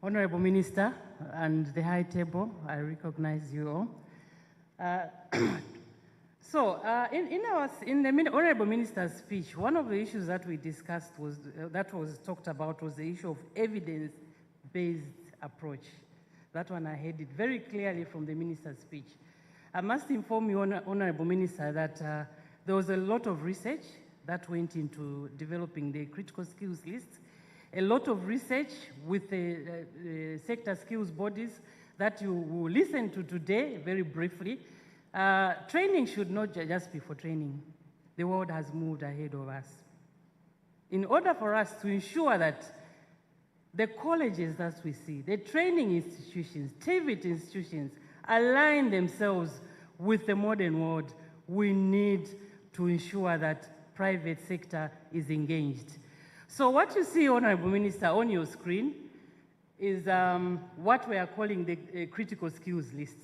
Honorable Minister and the High Table, I recognize you all. In the Honorable Minister's speech, one of the issues that we discussed was, that was talked about was the issue of evidence-based approach. That one I heard it very clearly from the Minister's speech. I must inform you, Honorable Minister, that there was a lot of research that went into developing the critical skills list, a lot of research with the sector skills bodies that you will listen to today very briefly. Training should not just be for training. The world has moved ahead of us. In order for us to ensure that the colleges that we see, the training institutions, TVET institutions, align themselves with the modern world, we need to ensure that private sector is engaged. So what you see, Honorable Minister, on your screen is what we are calling the critical skills list.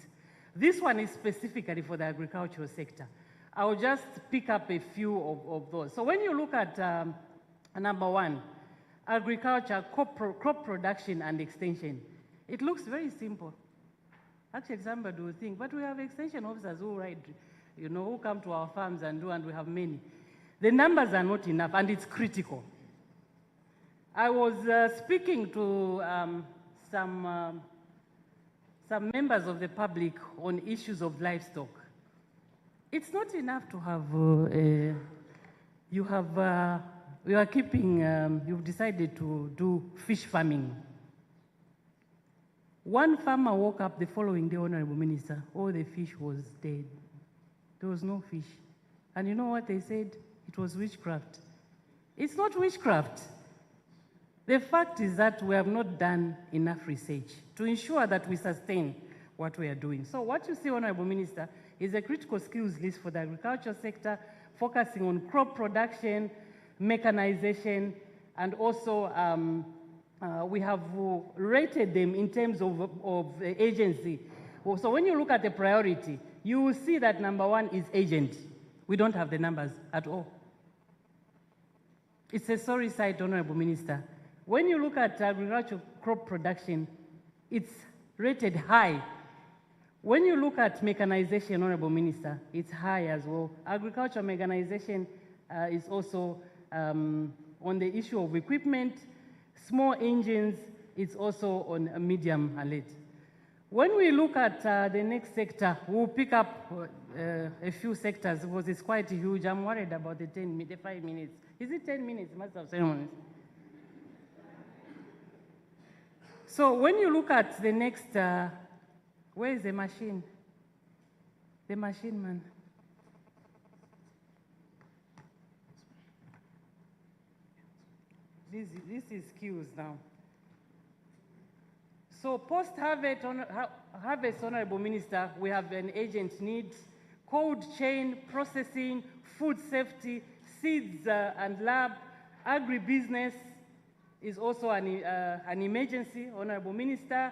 This one is specifically for the agricultural sector. I'll just pick up a few of those. So when you look at number 1, agriculture, crop production and extension, it looks very simple. Actually, somebody would think, but we have extension officers who ride, who come to our farms and do, and we have many. The numbers are not enough, and it's critical. I was speaking to some members of the public on issues of livestock. It's not enough to have, you've decided to do fish farming. One farmer woke up the following day, Honorable Minister, all the fish was dead. There was no fish. And you know what they said? It was witchcraft. It's not witchcraft. The fact is that we have not done enough research to ensure that we sustain what we are doing. So what you see, Honorable Minister, is a critical skills list for the agriculture sector, focusing on crop production, mechanization, and also we have rated them in terms of agency. So when you look at the priority, you will see that number 1 is agent. We don't have the numbers at all. It's a sorry sight, Honorable Minister. When you look at agricultural crop production, it's rated high. When you look at mechanization, Honorable Minister, it's high as well. Agricultural mechanization is also on the issue of equipment. Small engines, it's also on a medium alert. When we look at the next sector, we'll pick up a few sectors because it's quite huge. I'm worried about the 5 minutes. Is it 10 minutes, Master of Ceremonies? So when you look at the next, where is the machine? The machine man. This is skills now. So post-harvest, Honorable Minister, we have an agent needs, cold chain, processing, food safety, seeds and lab, agribusiness is also an emergency, Honorable Minister.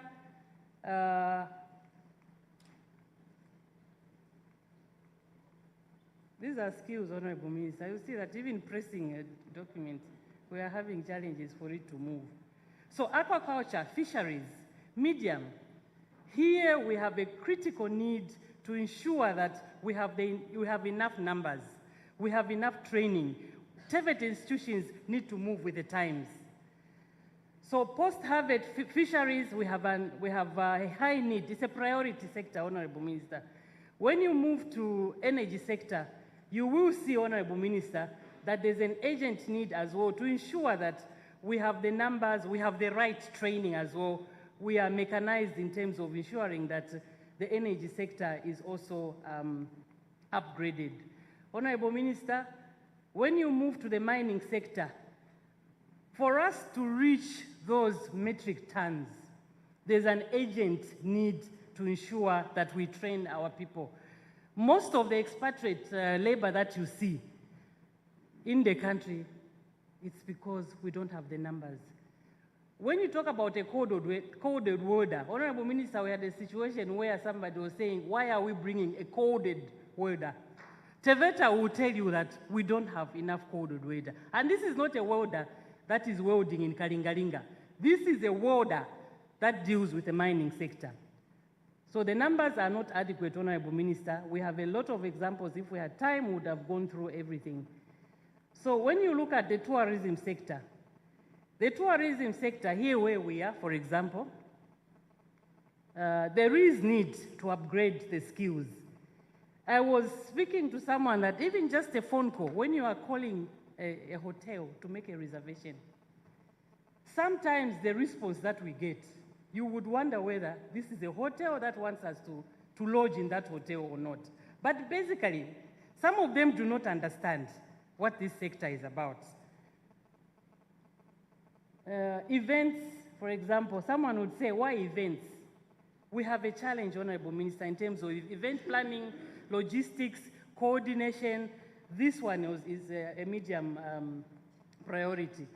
These are skills, Honorable Minister. You see that even pressing a document, we are having challenges for it to move. So aquaculture, fisheries, medium. Here we have a critical need to ensure that we have enough numbers, we have enough training. TVET institutions need to move with the times. So post-harvest fisheries, we have a high need. It's a priority sector, Honorable Minister. When you move to energy sector, you will see, Honorable Minister, that there's an urgent need as well to ensure that we have the numbers, we have the right training as well. We are mechanized in terms of ensuring that the energy sector is also upgraded. Honorable Minister, when you move to the mining sector, for us to reach those metric tons, there's an urgent need to ensure that we train our people. Most of the expatriate labor that you see in the country, it's because we don't have the numbers. When you talk about a coded welder, Honorable Minister, we had a situation where somebody was saying, why are we bringing a coded welder? TVETA will tell you that we don't have enough coded welder. And this is not a welder that is welding in Kalingalinga. This is a welder that deals with the mining sector. So the numbers are not adequate, Honorable Minister. We have a lot of examples. If we had time, we would have gone through everything. So when you look at the tourism sector here where we are, for example, there is need to upgrade the skills. I was speaking to someone that even just a phone call, when you are calling a hotel to make a reservation, sometimes the response that we get, you would wonder whether this is a hotel that wants us to lodge in that hotel or not. But basically, some of them do not understand what this sector is about. Events, for example, someone would say, why events? We have a challenge, Honorable Minister, in terms of event planning, logistics, coordination. This one is a medium priority.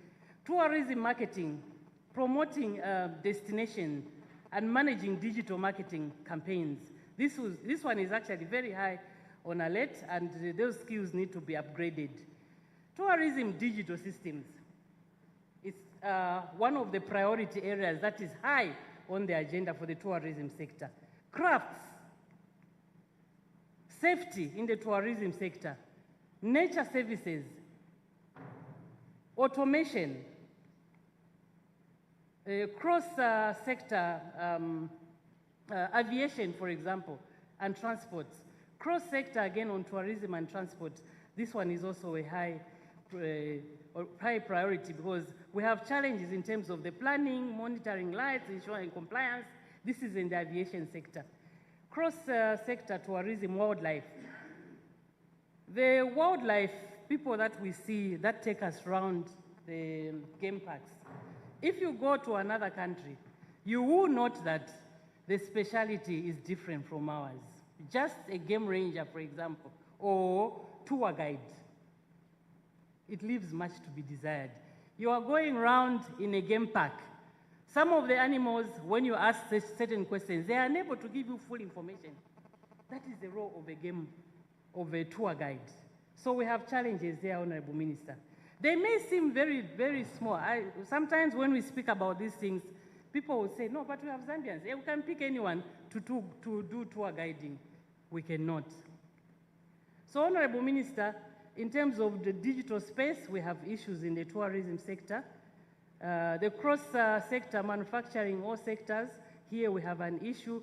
Tourism marketing, promoting destination, and managing digital marketing campaigns. This one is actually very high on alert, and those skills need to be upgraded. Tourism digital systems. It's one of the priority areas that is high on the agenda for the tourism sector. Crafts, safety in the tourism sector, nature services, automation, cross-sector aviation, for example, and transports. Cross-sector, again, on tourism and transport, this one is also a high priority because we have challenges in terms of the planning, monitoring lights, ensuring compliance. This is in the aviation sector. Cross-sector tourism, wildlife. The wildlife people that we see that take us around the game parks, if you go to another country, you will note that the speciality is different from ours. Just a game ranger, for example, or tour guide. It leaves much to be desired. You are going around in a game park. Some of the animals, when you ask certain questions, they are unable to give you full information. That is the role of a tour guide. So we have challenges there, Honorable Minister. They may seem very, very small. Sometimes when we speak about these things, people will say, no, but we have Zambians. We can pick anyone to do tour guiding. We cannot. So, Honorable Minister, in terms of the digital space, we have issues in the tourism sector. The cross-sector manufacturing, all sectors, here we have an issue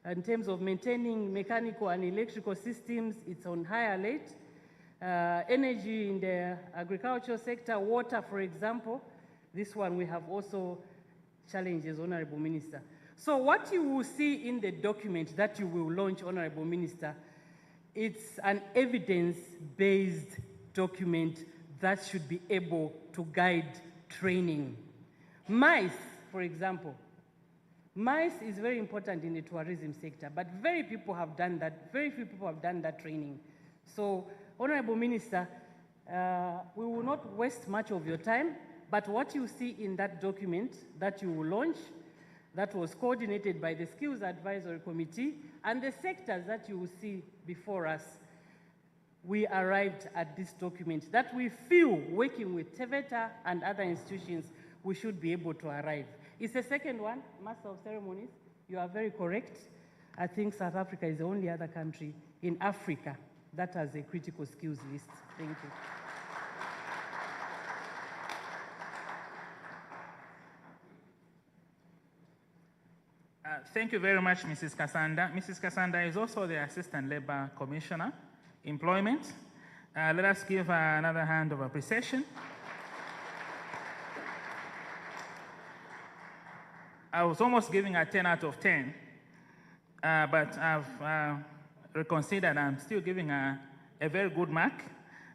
in terms of maintaining mechanical and electrical systems. It's on high alert. Energy in the agricultural sector, water, for example. This one we have also challenges, Honorable Minister. So what you will see in the document that you will launch, Honorable Minister, it's an evidence-based document that should be able to guide training. MICE, for example. MICE is very important in the tourism sector, but very few people have done that training. So, Honorable Minister, we will not waste much of your time, but what you see in that document that you will launch, that was coordinated by the Skills Advisory Committee, and the sectors that you will see before us, we arrived at this document that we feel, working with TVETA and other institutions, we should be able to arrive. It's the second one, Master of Ceremonies. You are very correct. I think South Africa is the only other country in Africa that has a critical skills list. Thank you. Thank you very much, Mrs. Kasanda. Mrs. Kasanda is also the Assistant Labor Commissioner, Employment. Let us give her another hand of appreciation. I was almost giving her 10 out of 10, but I've reconsidered. I'm still giving her a very good mark.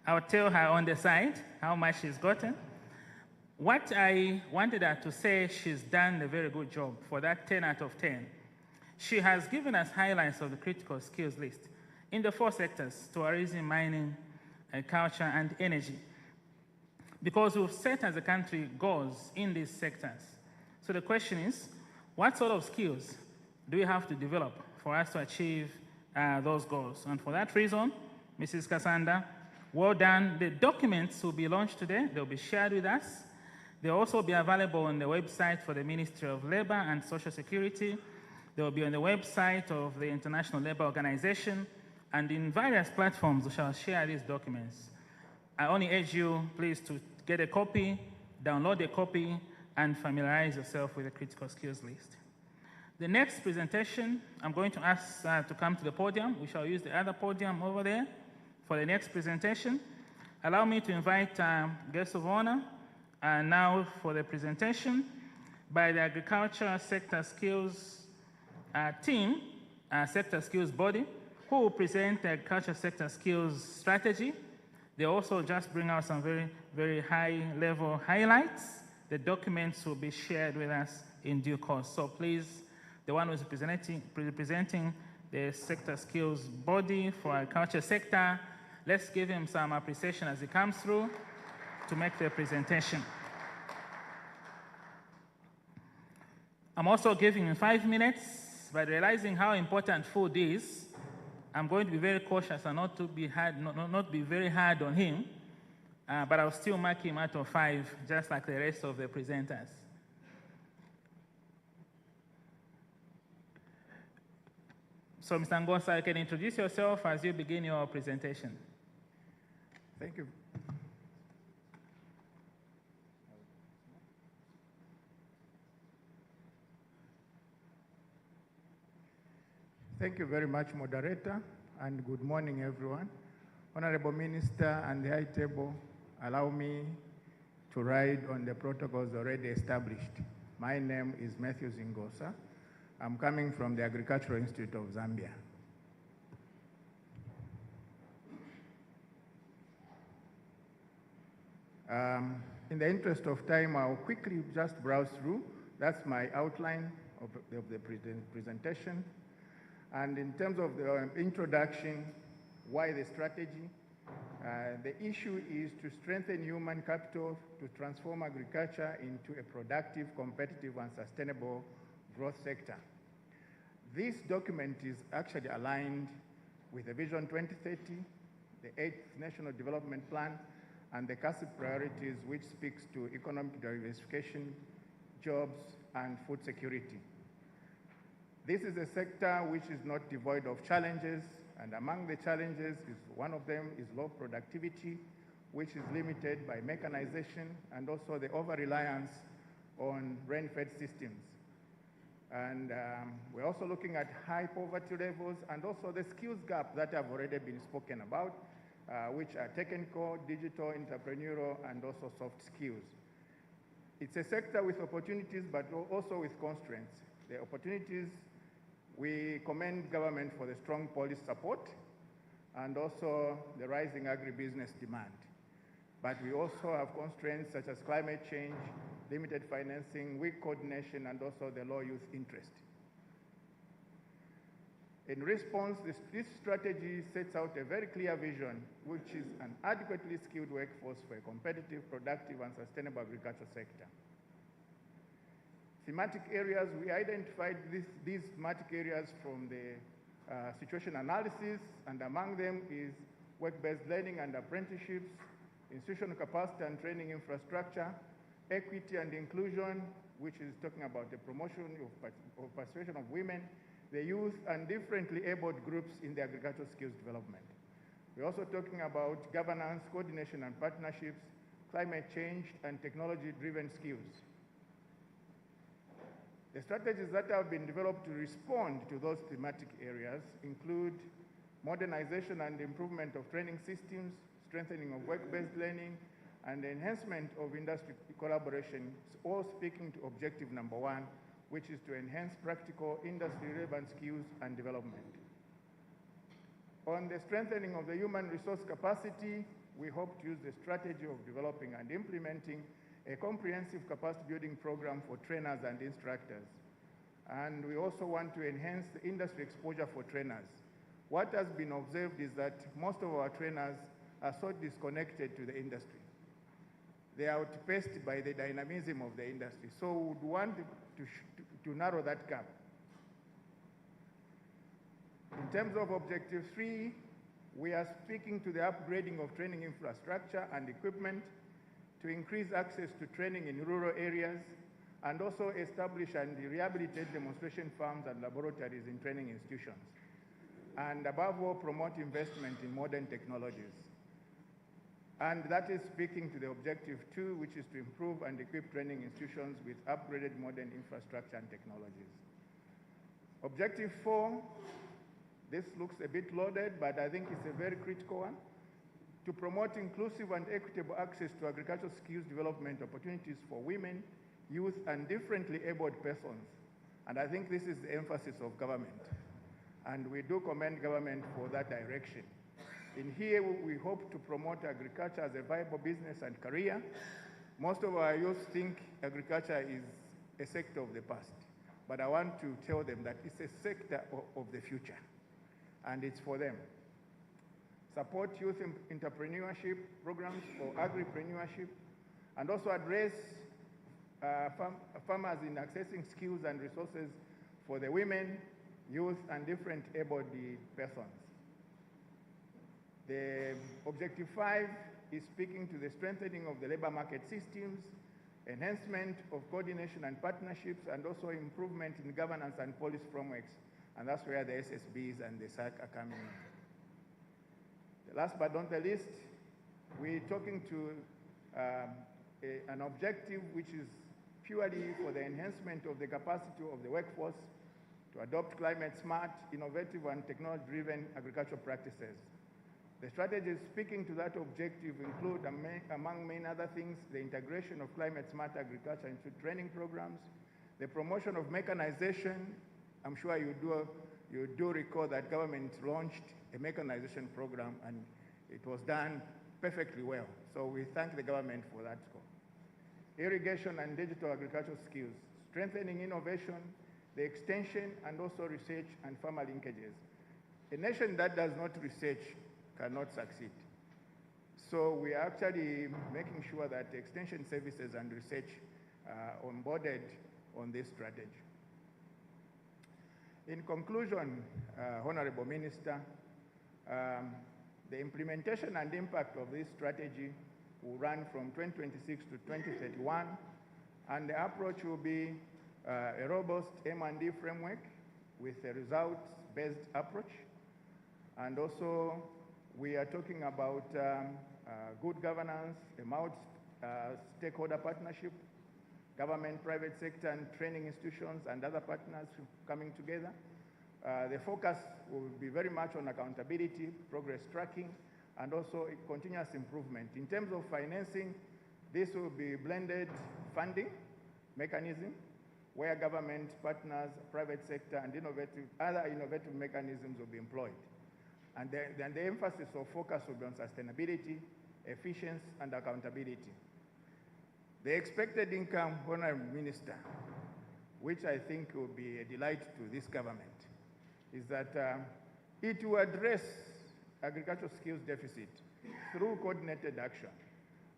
I'll tell her on the side how much she's gotten. What I wanted her to say, she's done a very good job for that 10 out of 10. She has given us highlights of the critical skills list in the 4 sectors: tourism, mining, culture, and energy. Because we've set as a country goals in these sectors. So the question is, what sort of skills do we have to develop for us to achieve those goals? And for that reason, Mrs. Kasanda, well done. The documents will be launched today. They'll be shared with us. They'll also be available on the website for the Ministry of Labor and Social Security. They'll be on the website of the International Labour Organization, and in various platforms we shall share these documents. I only urge you, please, to get a copy, download a copy, and familiarize yourself with the critical skills list. The next presentation, I'm going to ask to come to the podium. We shall use the other podium over there for the next presentation. Allow me to invite guests of honor now for the presentation by the Agriculture Sector Skills team, Sector Skills Body, who will present the Agriculture Sector Skills Strategy. They also just bring out some very, very high-level highlights. The documents will be shared with us in due course. So please, the one who is representing the Sector Skills Body for Agriculture Sector, let's give him some appreciation as he comes through to make the presentation. I'm also giving him 5 minutes, but realizing how important food is, I'm going to be very cautious and not be very hard on him, but I'll still mark him out of 5, just like the rest of the presenters. So, Mr. Ngosa, you can introduce yourself as you begin your presentation. Thank you. Thank you very much, moderator, and good morning, everyone. Honorable Minister and the High Table, allow me to ride on the protocols already established. My name is Matthew Zingosa. I'm coming from the Agricultural Institute of Zambia. In the interest of time, I'll quickly just browse through. That's my outline of the presentation. And in terms of the introduction, why the strategy? The issue is to strengthen human capital to transform agriculture into a productive, competitive, and sustainable growth sector. This document is actually aligned with the Vision 2030, the 8th National Development Plan, and the CACIP priorities, which speaks to economic diversification, jobs, and food security. This is a sector which is not devoid of challenges, and among the challenges, one of them is low productivity, which is limited by mechanization and also the over-reliance on rain-fed systems. And we're also looking at high poverty levels and also the skills gap that have already been spoken about, which are technical, digital, entrepreneurial, and also soft skills. It's a sector with opportunities, but also with constraints. The opportunities, we commend government for the strong policy support and also the rising agribusiness demand. But we also have constraints such as climate change, limited financing, weak coordination, and also the low youth interest. In response, this strategy sets out a very clear vision, which is an adequately skilled workforce for a competitive, productive, and sustainable agriculture sector. Thematic areas, we identified these thematic areas from the situation analysis, and among them is work-based learning and apprenticeships, institutional capacity and training infrastructure, equity and inclusion, which is talking about the promotion of participation of women, the youth, and differently abled groups in the agricultural skills development. We're also talking about governance, coordination and partnerships, climate change, and technology-driven skills. The strategies that have been developed to respond to those thematic areas include modernization and improvement of training systems, strengthening of work-based learning, and the enhancement of industry collaboration, all speaking to objective number 1, which is to enhance practical industry-relevant skills and development. On the strengthening of the human resource capacity, we hope to use the strategy of developing and implementing a comprehensive capacity building program for trainers and instructors. And we also want to enhance the industry exposure for trainers. What has been observed is that most of our trainers are so disconnected to the industry. They are outpaced by the dynamism of the industry. So we would want to narrow that gap. In terms of objective 3, we are speaking to the upgrading of training infrastructure and equipment to increase access to training in rural areas and also establish and rehabilitate demonstration farms and laboratories in training institutions. And above all, promote investment in modern technologies. And that is speaking to the objective 2, which is to improve and equip training institutions with upgraded modern infrastructure and technologies. Objective 4, this looks a bit loaded, but I think it's a very critical one, to promote inclusive and equitable access to agricultural skills development opportunities for women, youth, and differently abled persons. And I think this is the emphasis of government. And we do commend government for that direction. In here, we hope to promote agriculture as a viable business and career. Most of our youth think agriculture is a sector of the past, but I want to tell them that it's a sector of the future, and it's for them. Support youth entrepreneurship programs for agripreneurship, and also address farmers in accessing skills and resources for the women, youth, and different abled persons. The objective 5 is speaking to the strengthening of the labor market systems, enhancement of coordination and partnerships, and also improvement in governance and policy frameworks. And that's where the SSBs and the SAC are coming in. The last but not the least, we're talking to an objective which is purely for the enhancement of the capacity of the workforce to adopt climate-smart, innovative, and technology-driven agricultural practices. The strategies speaking to that objective include, among many other things, the integration of climate-smart agriculture into training programs, the promotion of mechanization. I'm sure you do recall that government launched a mechanization program, and it was done perfectly well. So we thank the government for that scope. Irrigation and digital agricultural skills, strengthening innovation, the extension, and also research and farmer linkages. A nation that does not research cannot succeed. So we are actually making sure that extension services and research are onboarded on this strategy. In conclusion, Honorable Minister, the implementation and impact of this strategy will run from 2026 to 2031, and the approach will be a robust M&D framework with a results-based approach. And also, we are talking about good governance, a multi-stakeholder partnership, government, private sector, and training institutions and other partners coming together. The focus will be very much on accountability, progress tracking, and also continuous improvement. In terms of financing, this will be blended funding mechanism, where government, partners, private sector, and other innovative mechanisms will be employed. And then the emphasis or focus will be on sustainability, efficiency, and accountability. The expected income, Honorable Minister, which I think will be a delight to this government, is that it will address agricultural skills deficit through coordinated action,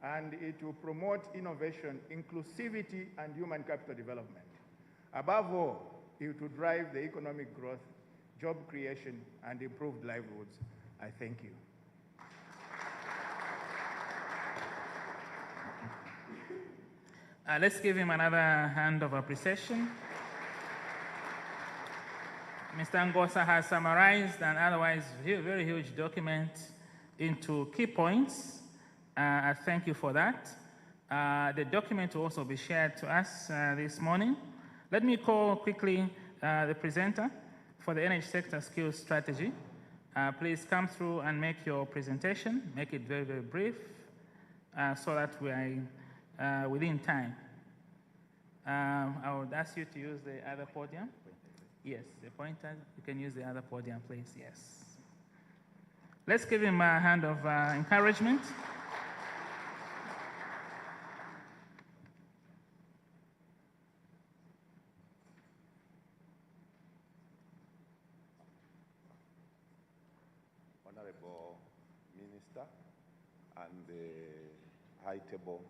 and it will promote innovation, inclusivity, and human capital development. Above all, it will drive the economic growth, job creation, and improved livelihoods. I thank you. Let's give him another hand of appreciation. Mr. Ngosa has summarized an otherwise very huge document into key points. I thank you for that. The document will also be shared to us this morning. Let me call quickly the presenter for the energy sector skills strategy. Please come through and make your presentation. Make it very, very brief so that we are within time. I would ask you to use the other podium. Yes, the pointer. You can use the other podium, please. Yes. Let's give him a hand of encouragement. Honorable Minister and the High Table,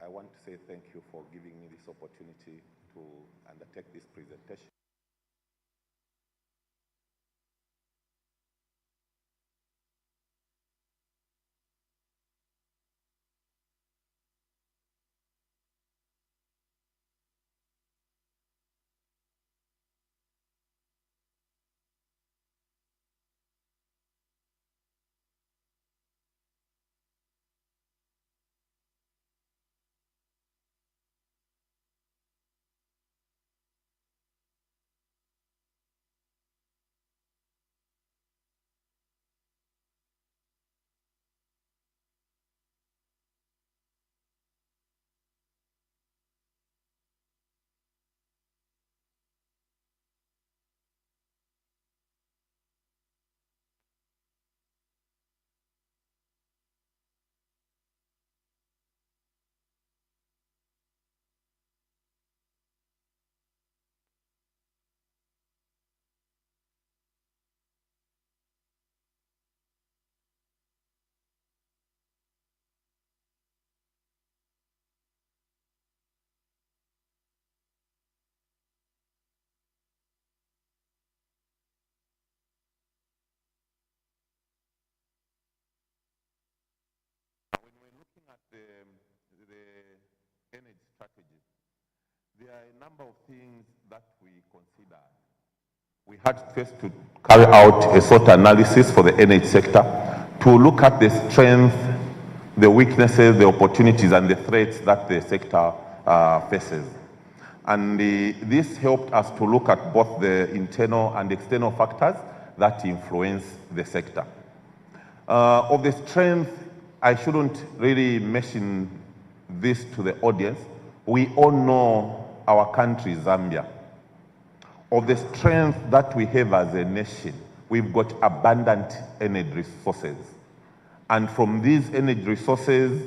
I want to say thank you for giving me this opportunity to undertake this presentation. The energy strategy, there are a number of things that we consider. We had first to carry out a SWOT analysis for the energy sector to look at the strengths, the weaknesses, the opportunities, and the threats that the sector faces. And this helped us to look at both the internal and external factors that influence the sector. Of the strength, I shouldn't really mention this to the audience. We all know our country, Zambia. Of the strength that we have as a nation, we've got abundant energy resources. And from these energy resources,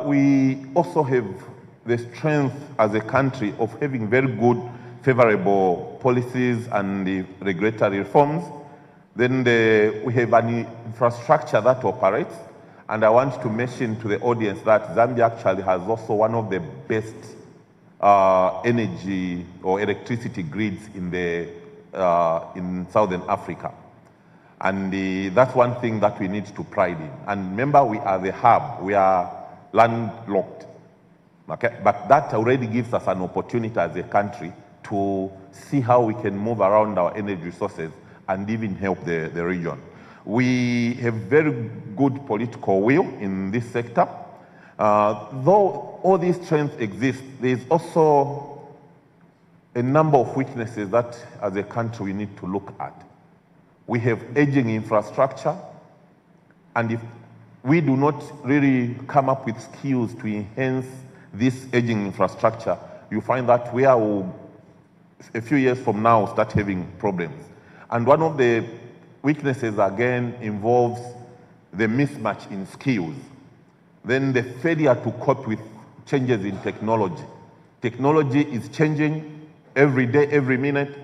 we also have the strength as a country of having very good, favorable policies and the regulatory reforms. Then we have an infrastructure that operates. And I want to mention to the audience that Zambia actually has also one of the best energy or electricity grids in Southern Africa. And that's one thing that we need to pride in. And remember, we are the hub. We are landlocked. Okay? But that already gives us an opportunity as a country to see how we can move around our energy resources and even help the region. We have very good political will in this sector. Though all these strengths exist, there is also a number of weaknesses that as a country we need to look at. We have aging infrastructure, and if we do not really come up with skills to enhance this aging infrastructure, you find that we will, a few years from now, start having problems. And one of the weaknesses, again, involves the mismatch in skills. Then the failure to cope with changes in technology. Technology is changing every day, every minute,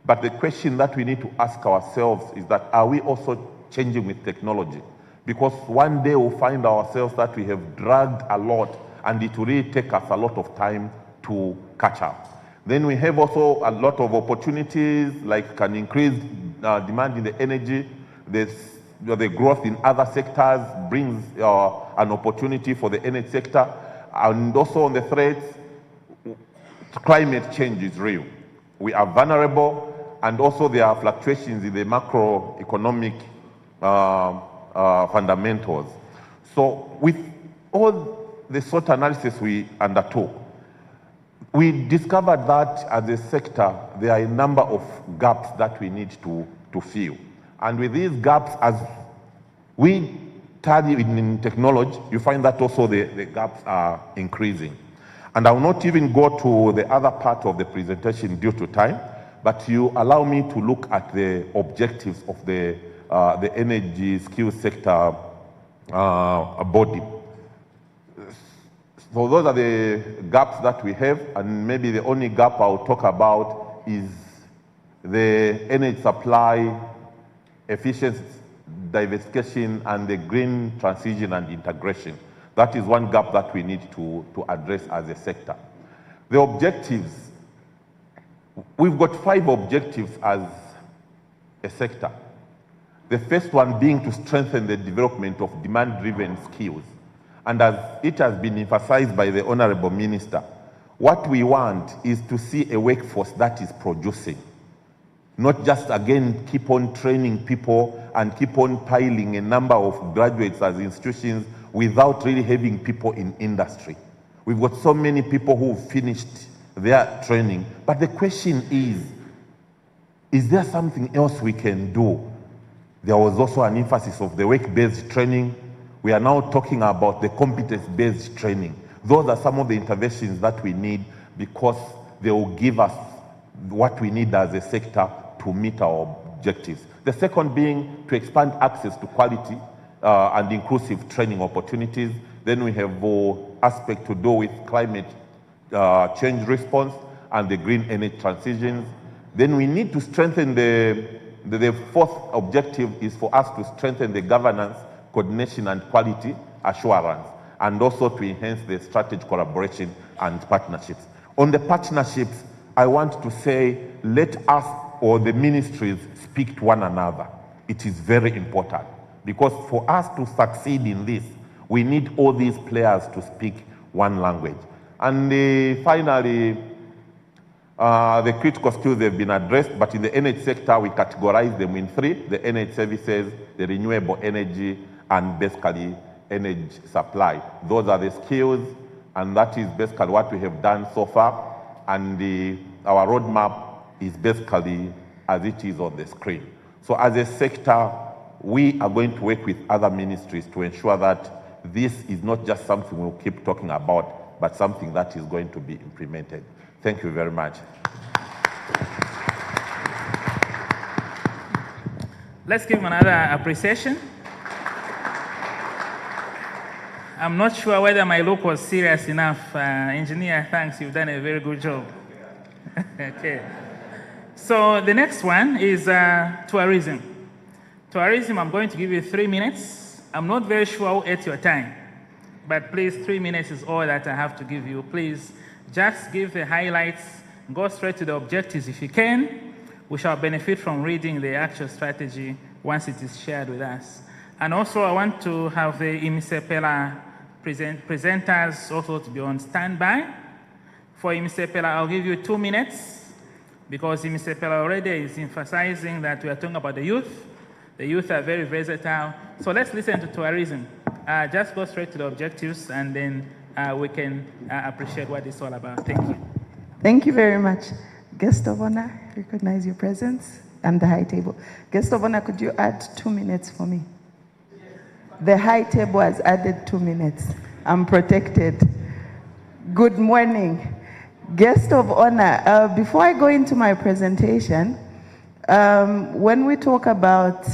but the question that we need to ask ourselves is that, are we also changing with technology? Because one day we'll find ourselves that we have dragged a lot, and it will really take us a lot of time to catch up. Then we have also a lot of opportunities, like an increased demand in the energy, the the growth in other sectors brings an opportunity for the energy sector. And also on the threats, climate change is real. We are vulnerable, and also there are fluctuations in the macroeconomic fundamentals. So with all the SWOT analysis we undertook, we discovered that as a sector, there are a number of gaps that we need to fill. And with these gaps, as we study in technology, you find that also the gaps are increasing. And I will not even go to the other part of the presentation due to time, but you allow me to look at the objectives of the energy skills sector body. So those are the gaps that we have, and maybe the only gap I'll talk about is the energy supply, efficiency, diversification, and the green transition and integration. That is one gap that we need to address as a sector. The objectives, we've got 5 objectives as a sector. The first one being to strengthen the development of demand-driven skills. And as it has been emphasized by the Honorable Minister, what we want is to see a workforce that is producing. Not just, again, keep on training people and keep on piling a number of graduates as institutions without really having people in industry. We've got so many people who've finished their training, but the question is there something else we can do? There was also an emphasis of the work-based training. We are now talking about the competence-based training. Those are some of the interventions that we need, because they will give us what we need as a sector to meet our objectives. The second being to expand access to quality and inclusive training opportunities. Then we have aspect to do with climate change response and the green energy transitions. Then we need to strengthen the fourth objective is for us to strengthen the governance, coordination, and quality assurance, and also to enhance the strategic collaboration and partnerships. On the partnerships, I want to say, let us or the ministries speak to one another. It is very important, because for us to succeed in this, we need all these players to speak one language. And finally, the critical skills have been addressed, but in the energy sector, we categorize them in 3: the energy services, the renewable energy, and basically energy supply. Those are the skills, and that is basically what we have done so far. And our roadmap is basically as it is on the screen. So as a sector, we are going to work with other ministries to ensure that this is not just something we'll keep talking about, but something that is going to be implemented. Thank you very much. Let's give him another appreciation. I'm not sure whether my look was serious enough. Engineer, thanks, you've done a very good job. Okay. So the next one is tourism. Tourism, I'm going to give you 3 minutes. I'm not very sure who ate your time, but please, 3 minutes is all that I have to give you. Please, just give the highlights, go straight to the objectives if you can. We shall benefit from reading the actual strategy once it is shared with us. And also, I want to have the IMISEPELA presenters also to be on standby. For IMISEPELA, I'll give you 2 minutes, because IMISEPELA already is emphasizing that we are talking about the youth. The youth are very versatile. So let's listen to tourism. Just go straight to the objectives, and then we can appreciate what it's all about. Thank you. Thank you very much. Guest of honor, recognize your presence and the high table. Guest of honor, could you add 2 minutes for me? The high table has added 2 minutes. I'm protected. Good morning. Guest of honor, before I go into my presentation, when we talk about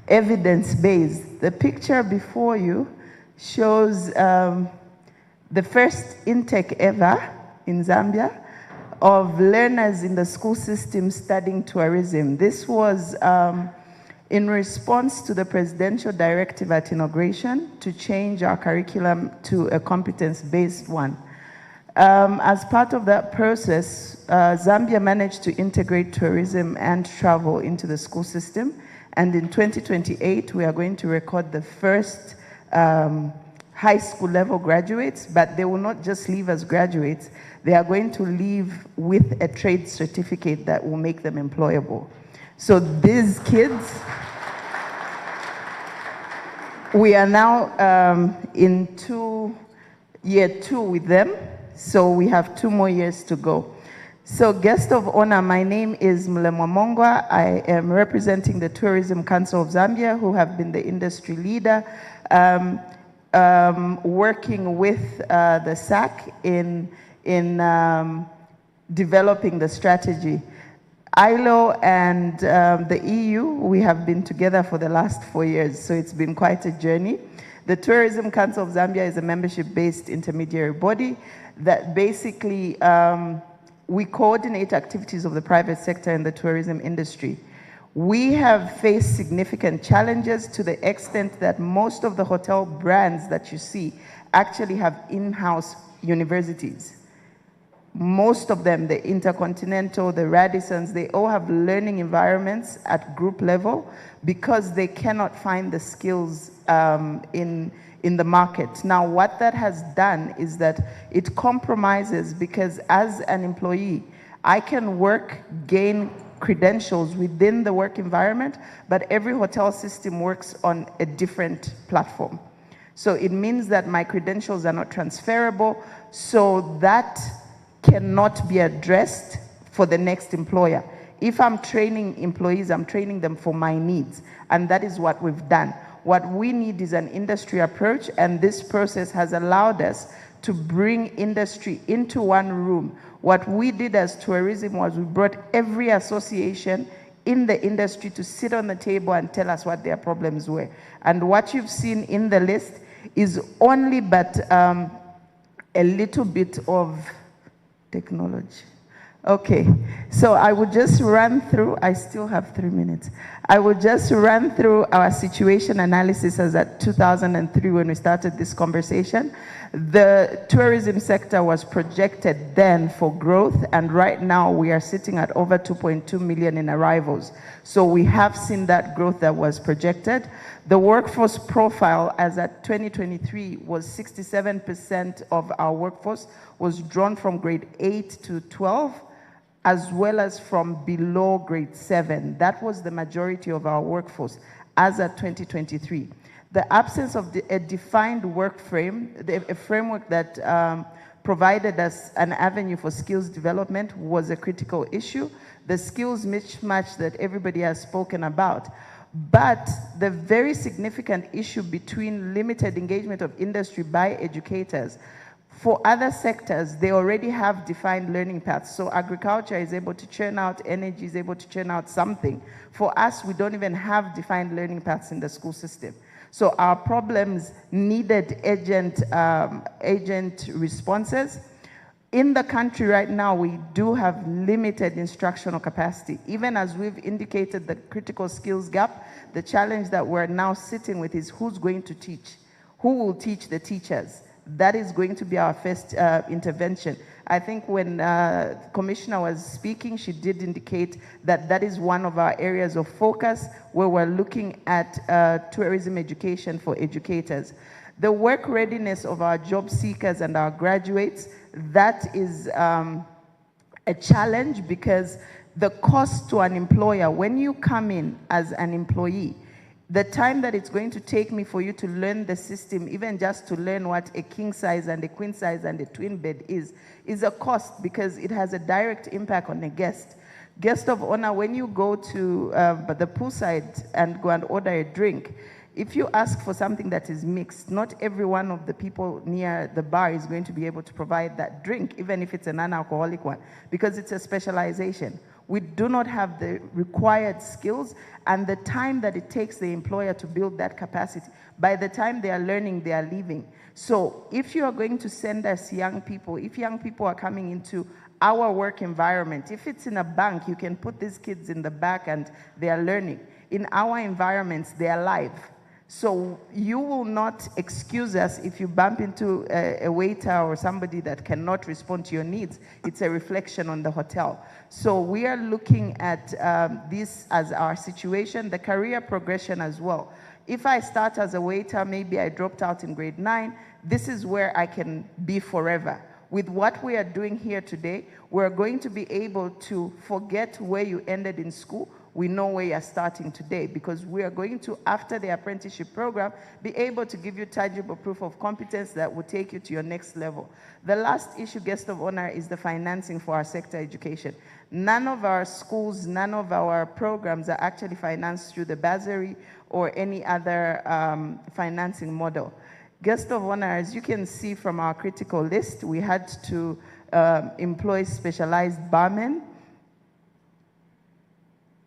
evidence-based, the picture before you shows the first intake ever in Zambia of learners in the school system studying tourism. This was in response to the presidential directive at inauguration to change our curriculum to a competence-based one. As part of that process, Zambia managed to integrate tourism and travel into the school system, And in 2028, we are going to record the first high school level graduates, but they will not just leave as graduates, they are going to leave with a trade certificate that will make them employable. So these kids, we are now in year 2 with them, so we have 2 more years to go. So guest of honor, my name is Mulemwa Mongwa. I am representing the Tourism Council of Zambia, who have been the industry leader, working with the SAC in developing the strategy. ILO and the EU, we have been together for the last 4 years, so it's been quite a journey. The Tourism Council of Zambia is a membership-based intermediary body that basically we coordinate activities of the private sector in the tourism industry. We have faced significant challenges to the extent that most of the hotel brands that you see actually have in-house universities. Most of them, the Intercontinental, the Radissons, they all have learning environments at group level because they cannot find the skills in the market. Now, what that has done is that it compromises, because as an employee, I can work, gain credentials within the work environment, but every hotel system works on a different platform. So it means that my credentials are not transferable, so that cannot be addressed for the next employer. If I'm training employees, I'm training them for my needs, and that is what we've done. What we need is an industry approach, and this process has allowed us to bring industry into one room. What we did as tourism was we brought every association in the industry to sit on the table and tell us what their problems were. And what you've seen in the list is only but a little bit of technology. Okay, so I would just run through, I still have 3 minutes. I would just run through our situation analysis as at 2003 when we started this conversation. The tourism sector was projected then for growth, and right now we are sitting at over 2.2 million in arrivals. So we have seen that growth that was projected. The workforce profile as at 2023 was 67% of our workforce was drawn from grade 8 to 12, as well as from below grade 7. That was the majority of our workforce as at 2023. The absence of a defined work frame, a framework that provided us an avenue for skills development, was a critical issue. The skills mismatch that everybody has spoken about. But the very significant issue between limited engagement of industry by educators. For other sectors, they already have defined learning paths. So agriculture is able to churn out, energy is able to churn out something. For us, we don't even have defined learning paths in the school system. So our problems needed agent responses. In the country right now, we do have limited instructional capacity. Even as we've indicated the critical skills gap, the challenge that we're now sitting with is who's going to teach? Who will teach the teachers? That is going to be our first intervention. I think when Commissioner was speaking, she did indicate that that is one of our areas of focus where we're looking at tourism education for educators. The work readiness of our job seekers and our graduates, that is a challenge, because the cost to an employer, when you come in as an employee, the time that it's going to take me for you to learn the system, even just to learn what a king size and a queen size and a twin bed is a cost, because it has a direct impact on the guest. Guest of honor, when you go to the poolside and go and order a drink, if you ask for something that is mixed, not every one of the people near the bar is going to be able to provide that drink, even if it's a non-alcoholic one, because it's a specialization. We do not have the required skills and the time that it takes the employer to build that capacity. By the time they are learning, they are leaving. So if you are going to send us young people, if young people are coming into our work environment, if it's in a bank, you can put these kids in the back and they are learning. In our environments, they are live. So you will not excuse us if you bump into a waiter or somebody that cannot respond to your needs. It's a reflection on the hotel. So we are looking at this as our situation, the career progression as well. If I start as a waiter, maybe I dropped out in grade 9, this is where I can be forever. With what we are doing here today, we're going to be able to forget where you ended in school. We know where you're starting today, because we are going to, after the apprenticeship program, be able to give you tangible proof of competence that will take you to your next level. The last issue, guest of honor, is the financing for our sector education. None of our schools, none of our programs are actually financed through the bursary or any other financing model. Guest of honor, as you can see from our critical list, we had to employ specialized barmen.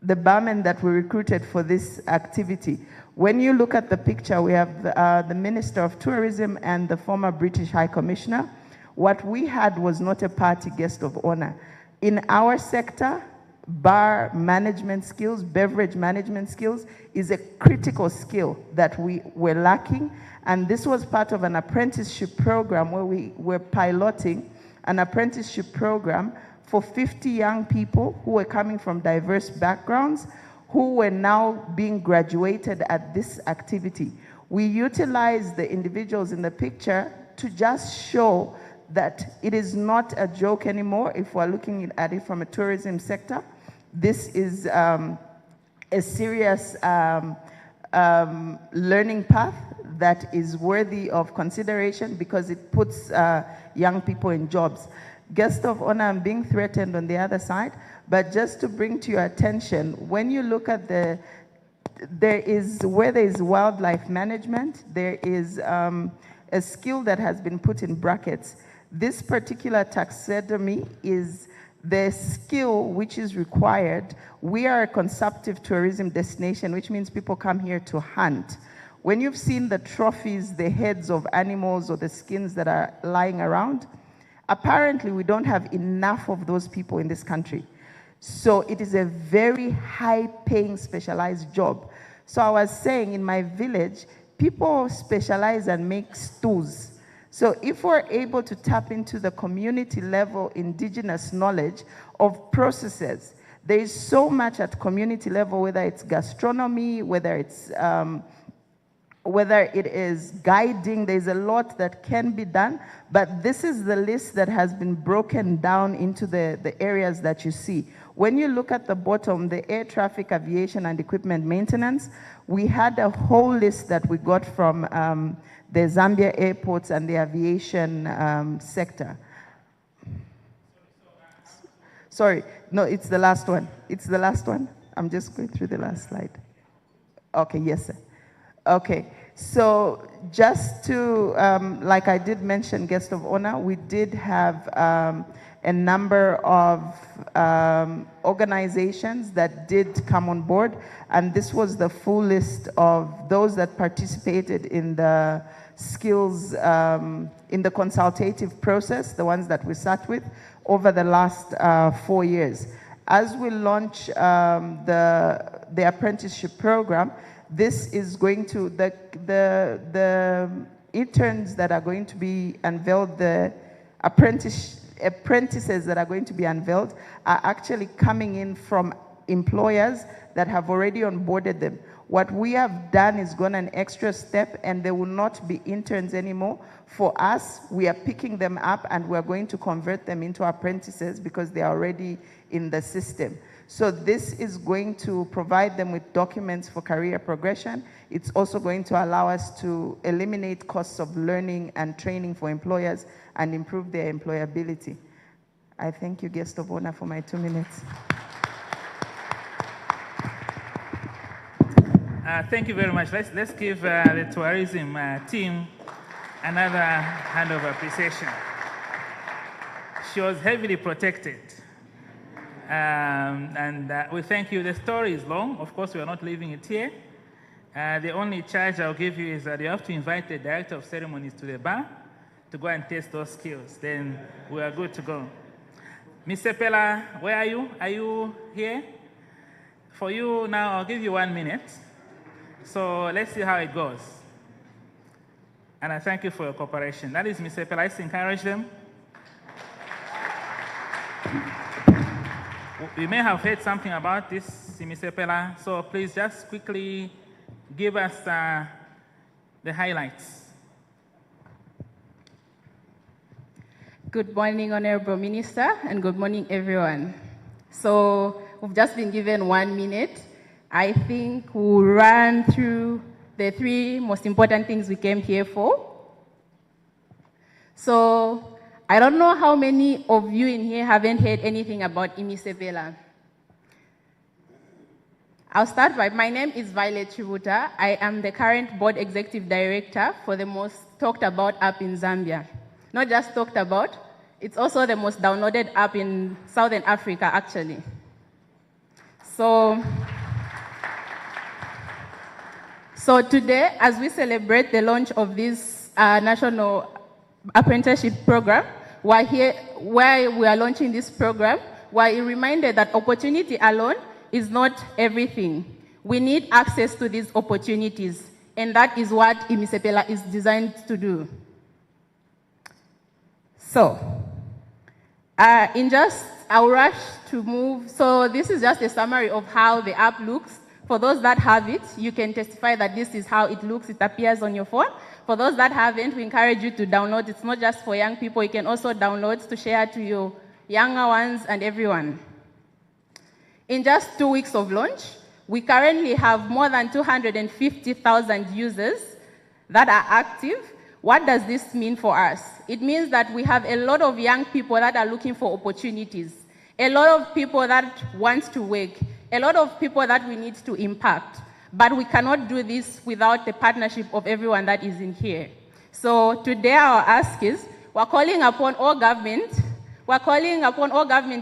The barmen that we recruited for this activity. When you look at the picture, we have the Minister of Tourism and the former British High Commissioner. What we had was not a party guest of honor. In our sector, bar management skills, beverage management skills is a critical skill that we were lacking. And this was part of an apprenticeship program where we were piloting an apprenticeship program for 50 young people who were coming from diverse backgrounds, who were now being graduated at this activity. We utilized the individuals in the picture to just show that it is not a joke anymore if we're looking at it from a tourism sector. This is a serious learning path that is worthy of consideration because it puts young people in jobs. Guest of honor, I'm being threatened on the other side, but just to bring to your attention, when you look at where there is wildlife management, there is a skill that has been put in brackets. This particular taxidermy is the skill which is required. We are a consumptive tourism destination, which means people come here to hunt. When you've seen the trophies, the heads of animals or the skins that are lying around, apparently we don't have enough of those people in this country. So it is a very high-paying specialized job. So I was saying in my village, people specialize and make stews. So if we're able to tap into the community level indigenous knowledge of processes, there is so much at community level, whether it's gastronomy, whether it is guiding, there's a lot that can be done, but this is the list that has been broken down into the areas that you see. When you look at the bottom, the air traffic, aviation, and equipment maintenance, we had a whole list that we got from the Zambia airports and the aviation sector. Sorry, no, it's the last one. It's the last one. I'm just going through the last slide. Okay, yes, sir. Okay, so just to, like I did mention, guest of honor, we did have a number of organizations that did come on board, and this was the full list of those that participated in the skills, in the consultative process, the ones that we sat with over the last 4 years. As we launch the apprenticeship program, this is going to, the interns that are going to be unveiled, the apprentices that are going to be unveiled are actually coming in from employers that have already onboarded them. What we have done is gone an extra step, and they will not be interns anymore. For us, we are picking them up and we're going to convert them into apprentices because they are already in the system. So this is going to provide them with documents for career progression. It's also going to allow us to eliminate costs of learning and training for employers and improve their employability. I thank you, guest of honor, for my 2 minutes. Thank you very much. Let's give the tourism team another hand of appreciation. She was heavily protected. We thank you. The story is long. Of course, we are not leaving it here. The only charge I'll give you is that you have to invite the director of ceremonies to the bar to go and test those skills. Then we are good to go. Mr. Pella, where are you? Are you here? For you now, I'll give you 1 minute. So let's see how it goes. And I thank you for your cooperation. That is Ms. Epela. Let's encourage them. We may have heard something about this, Ms. Epela, so please just quickly give us the highlights. Good morning, Honorable Minister, and good morning, everyone. So we've just been given 1 minute. I think we'll run through the 3 most important things we came here for. So I don't know how many of you in here haven't heard anything about Imisepela. I'll start by, my name is Violet Chibuta. I am the current board executive director for the most talked about app in Zambia. Not just talked about, it's also the most downloaded app in Southern Africa, actually. So today, as we celebrate the launch of this national apprenticeship program, we're here, where we are launching this program, we're reminded that opportunity alone is not everything. We need access to these opportunities, and that is what Imisepela is designed to do. So, I'll rush to move. So this is just a summary of how the app looks. For those that have it, you can testify that this is how it looks. It appears on your phone. For those that haven't, we encourage you to download. It's not just for young people. You can also download to share to your younger ones and everyone. In just 2 weeks of launch, we currently have more than 250,000 users that are active. What does this mean for us? It means that we have a lot of young people that are looking for opportunities, a lot of people that want to work, a lot of people that we need to impact. But we cannot do this without the partnership of everyone that is in here. So today our ask is, we're calling upon all government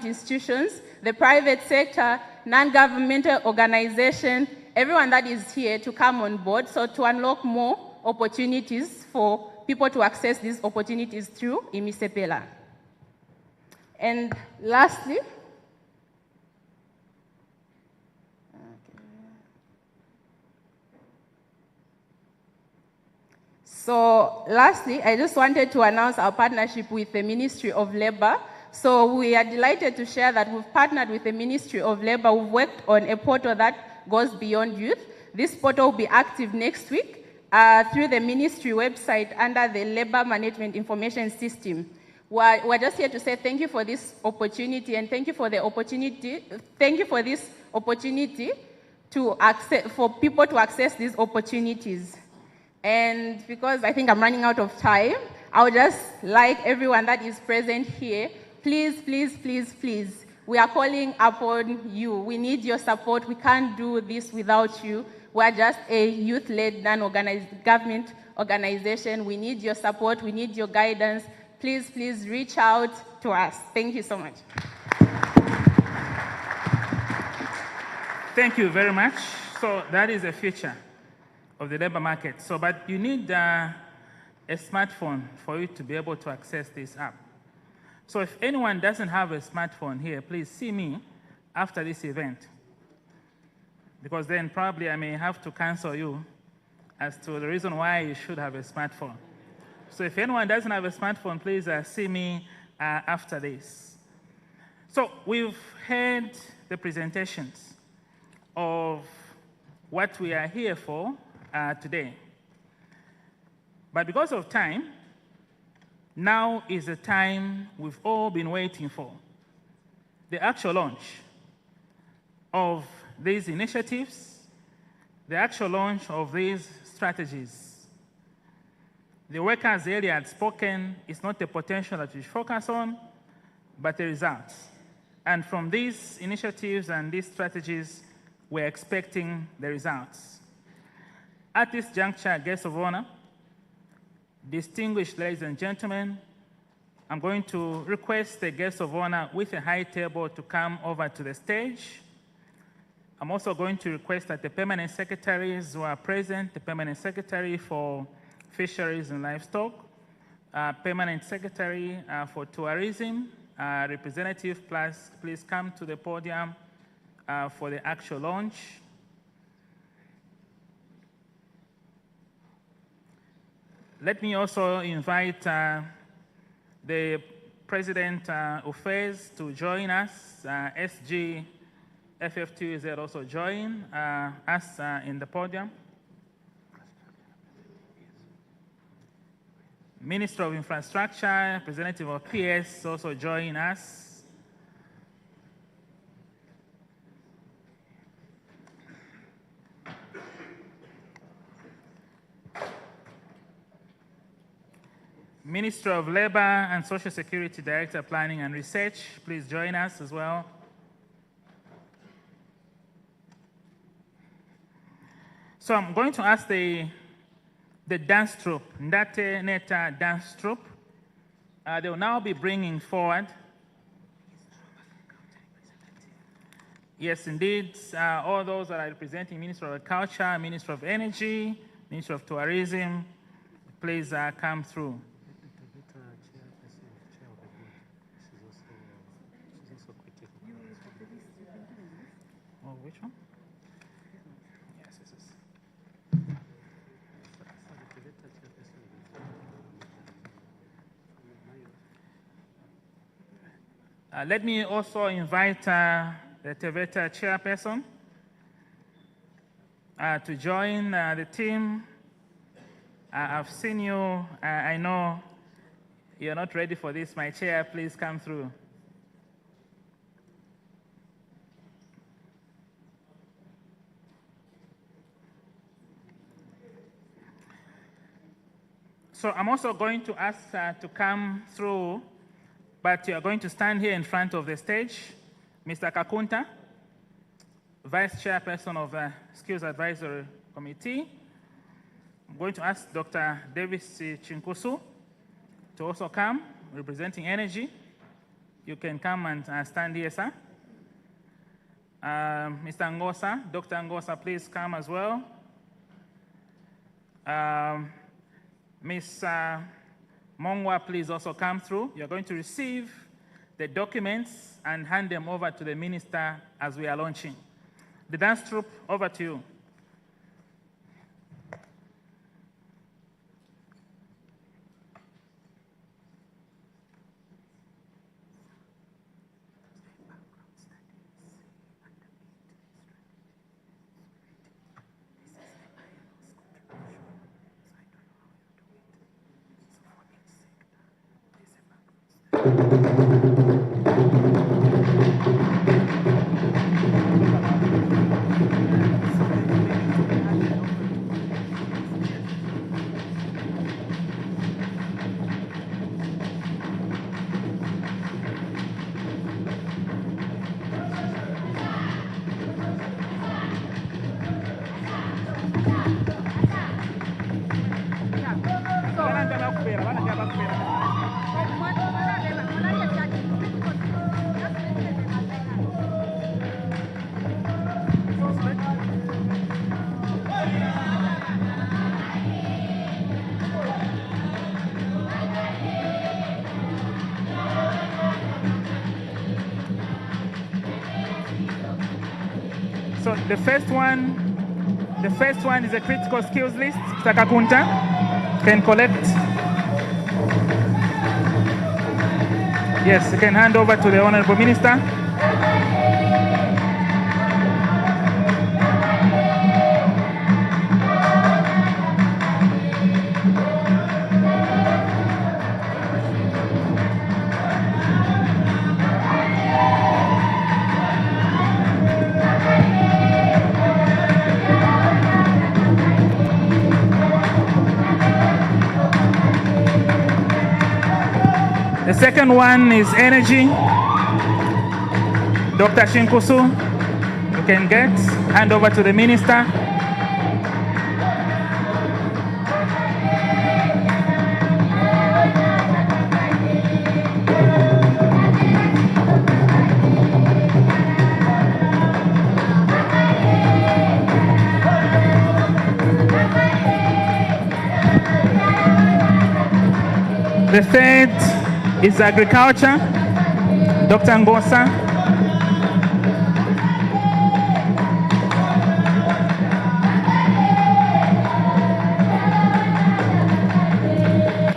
institutions, the private sector, non-governmental organization, everyone that is here to come on board, so to unlock more opportunities for people to access these opportunities through Imisepela. And lastly, I just wanted to announce our partnership with the Ministry of Labor. So we are delighted to share that we've partnered with the Ministry of Labor. We've worked on a portal that goes beyond youth. This portal will be active next week through the ministry website under the Labor Management Information System. We're just here to say thank you for this opportunity, and thank you for the opportunity. Thank you for this opportunity for people to access these opportunities. And because I think I'm running out of time, I would just like everyone that is present here, please, please, please, please, we are calling upon you. We need your support. We can't do this without you. We're just a youth-led, non-government organization. We need your support. We need your guidance. Please, please reach out to us. Thank you so much. Thank you very much. So that is a feature of the labor market. So, but you need a smartphone for you to be able to access this app. So if anyone doesn't have a smartphone here, please see me after this event, because then probably I may have to cancel you as to the reason why you should have a smartphone. So if anyone doesn't have a smartphone, please see me after this. So we've heard the presentations of what we are here for today. But because of time, now is the time we've all been waiting for, the actual launch of these initiatives, the actual launch of these strategies. The workers earlier had spoken, it's not the potential that we focus on, but the results. And from these initiatives and these strategies, we're expecting the results. At this juncture, guests of honor, distinguished ladies and gentlemen, I'm going to request the guests of honor with a high table to come over to the stage. I'm also going to request that the permanent secretaries who are present, the permanent secretary for Fisheries and Livestock, permanent secretary for Tourism, representative, please come to the podium for the actual launch. Let me also invite the President of FAIRS to join us. SG FF2Z also join us in the podium. Minister of Infrastructure, representative of PS also join us. Minister of Labor and Social Security Director, Planning and Research, please join us as well. So I'm going to ask the dance troupe, Ndate Neta dance troupe. They will now be bringing forward. Yes, indeed, all those that are representing Minister of Culture, Minister of Energy, Minister of Tourism, please come through. Oh, which one? Yes, this is. Let me also invite the Teveta chairperson to join the team. I've seen you. I know you're not ready for this. My chair, please come through. So I'm also going to ask to come through, but you are going to stand here in front of the stage. Mr. Kakunta, Vice Chairperson of the Skills Advisory Committee. I'm going to ask Dr. Davis Chinkusu to also come, representing Energy. You can come and stand here, sir. Mr. Ngosa, Dr. Ngosa, please come as well. Ms. Mongwa, please also come through. You're going to receive the documents and hand them over to the minister as we are launching. The dance troupe, over to you. So the first one is a critical skills list. Mr. Kakunta can collect. Yes, you can hand over to the Honorable Minister. The second one is energy. Dr. Chinkusu, you can hand over to the minister. The third is agriculture. Dr. Ngosa.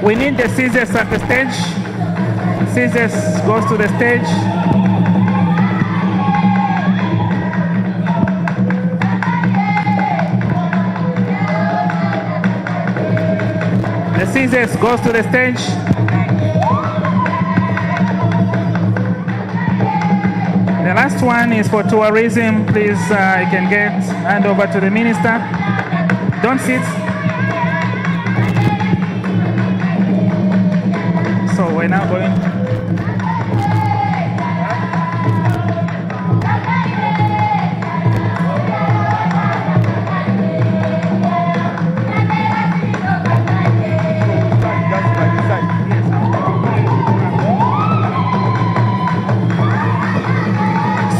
We need the scissors at the stage. Scissors goes to the stage. The scissors goes to the stage. The last one is for tourism. Please, you can hand over to the minister. Don't sit. So we're now going.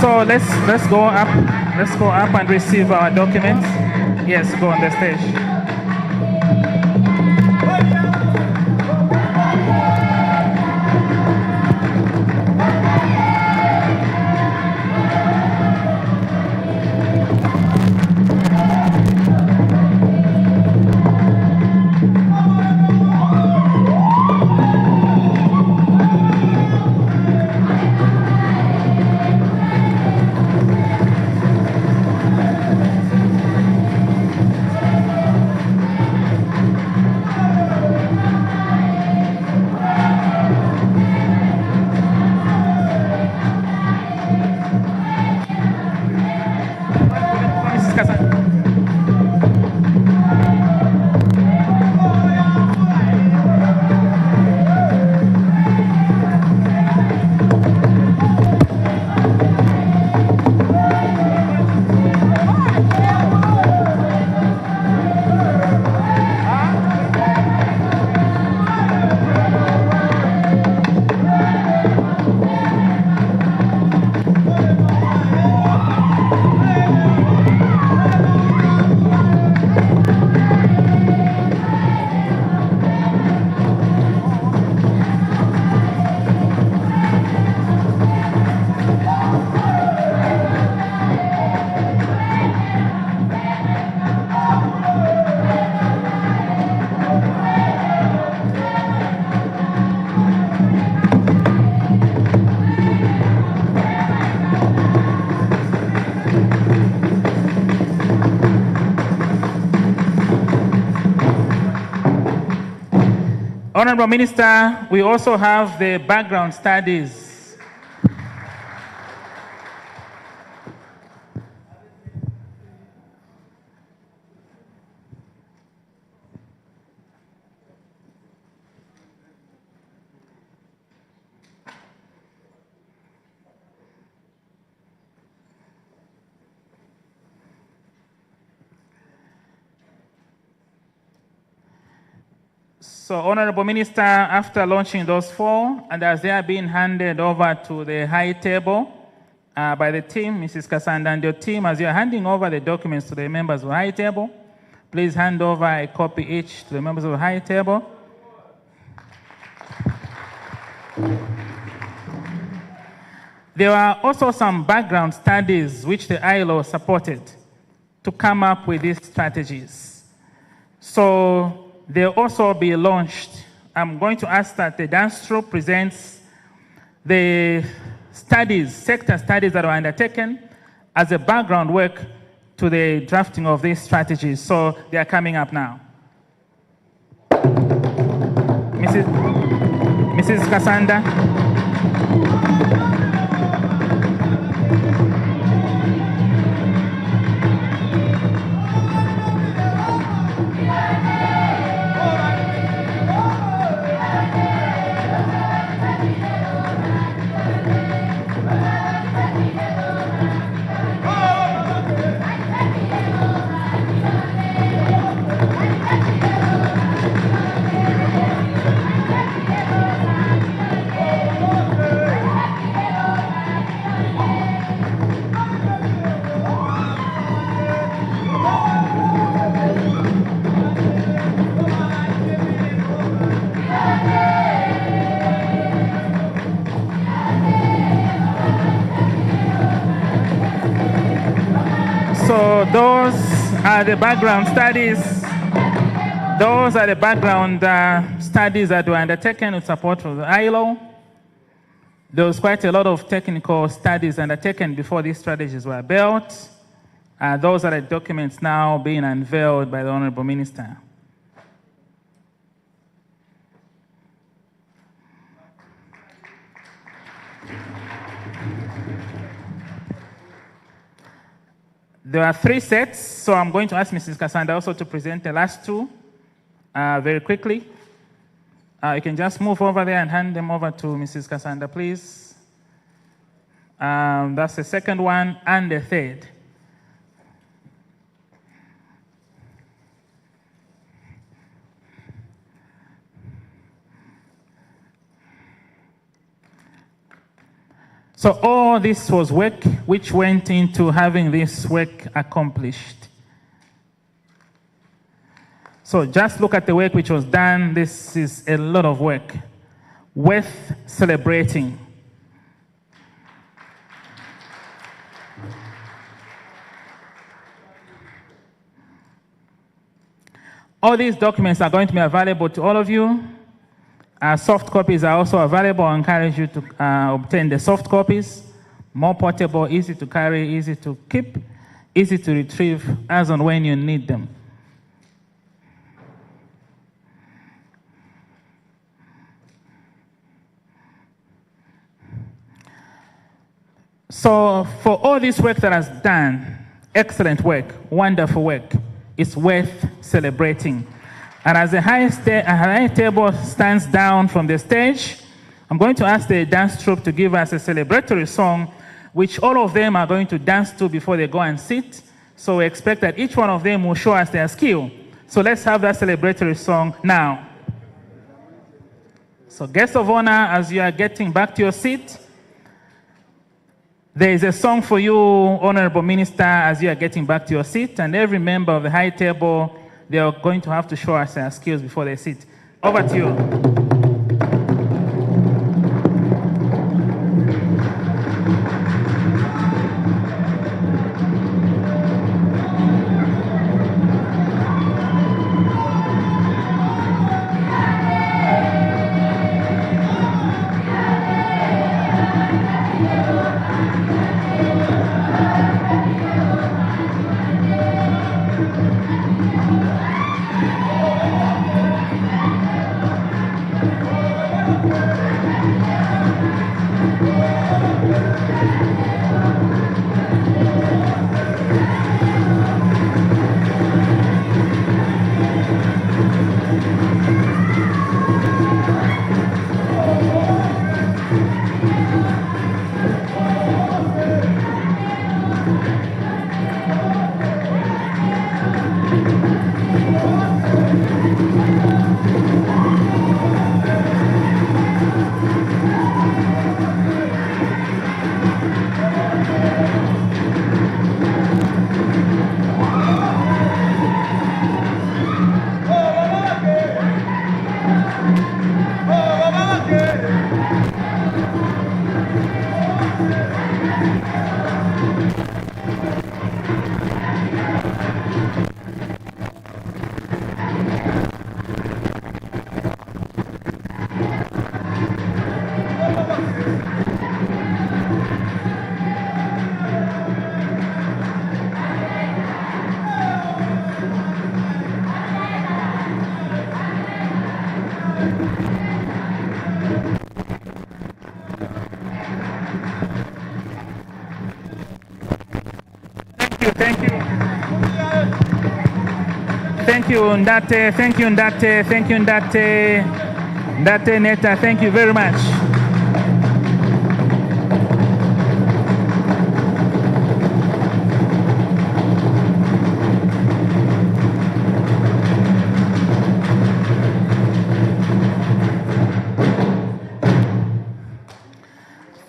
So let's go up. Let's go up and receive our documents. Yes, go on the stage. Honorable Minister, we also have the background studies. So, Honorable Minister, after launching those four, and as they are being handed over to the high table by the team, Mrs. Kasanda and your team, as you are handing over the documents to the members of the high table, please hand over a copy each to the members of the high table. There are also some background studies which the ILO supported to come up with these strategies. So, they'll also be launched. I'm going to ask that the dance troupe presents the studies, sector studies that were undertaken as a background work to the drafting of these strategies. So they are coming up now. Mrs. Kasanda. So those are the background studies Those are the background studies that were undertaken with support of the ILO. There was quite a lot of technical studies undertaken before these strategies were built. Those are the documents now being unveiled by the Honorable Minister. There are 3 sets, so I'm going to ask Mrs. Kasanda also to present the last 2 very quickly. You can just move over there and hand them over to Mrs. Kasanda, please. That's the second one and the third. So all this was work which went into having this work accomplished. So just look at the work which was done. This is a lot of work worth celebrating. All these documents are going to be available to all of you. Soft copies are also available. I encourage you to obtain the soft copies. More portable, easy to carry, easy to keep, easy to retrieve as and when you need them. So for all this work that has done, excellent work, wonderful work, it's worth celebrating. And as the high table stands down from the stage, I'm going to ask the dance troupe to give us a celebratory song, which all of them are going to dance to before they go and sit. So we expect that each one of them will show us their skill. So let's have that celebratory song now. So guests of honor, as you are getting back to your seat, there is a song for you, Honorable Minister, as you are getting back to your seat, and every member of the high table, they are going to have to show us their skills before they sit. Over to you. Thank you, Ndate. Thank you, Ndate. Thank you, Ndate. Ndate Neta, thank you very much.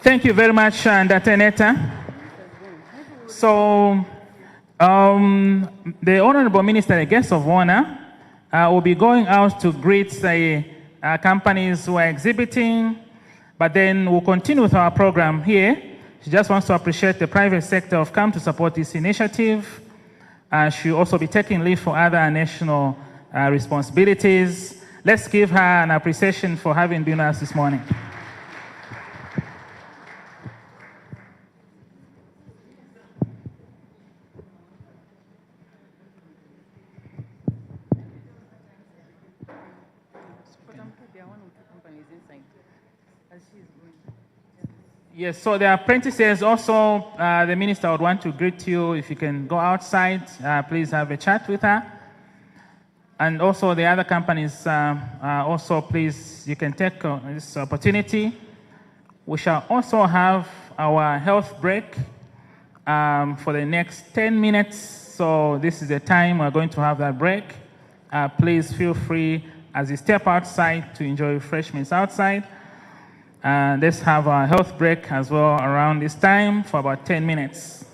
Thank you very much, Ndate Neta. So, the Honorable Minister, the guest of honor, will be going out to greet the companies who are exhibiting, but then we'll continue with our program here. She just wants to appreciate the private sector who have come to support this initiative. She'll also be taking leave for other national responsibilities. Let's give her an appreciation for having been with us this morning. Yes, so the apprentices also, the minister would want to greet you. If you can go outside, please have a chat with her. And also the other companies, also please, you can take this opportunity. We shall also have our health break for the next 10 minutes. So this is the time we're going to have that break. Please feel free as you step outside to enjoy refreshments outside. Let's have our health break as well around this time for about 10 minutes.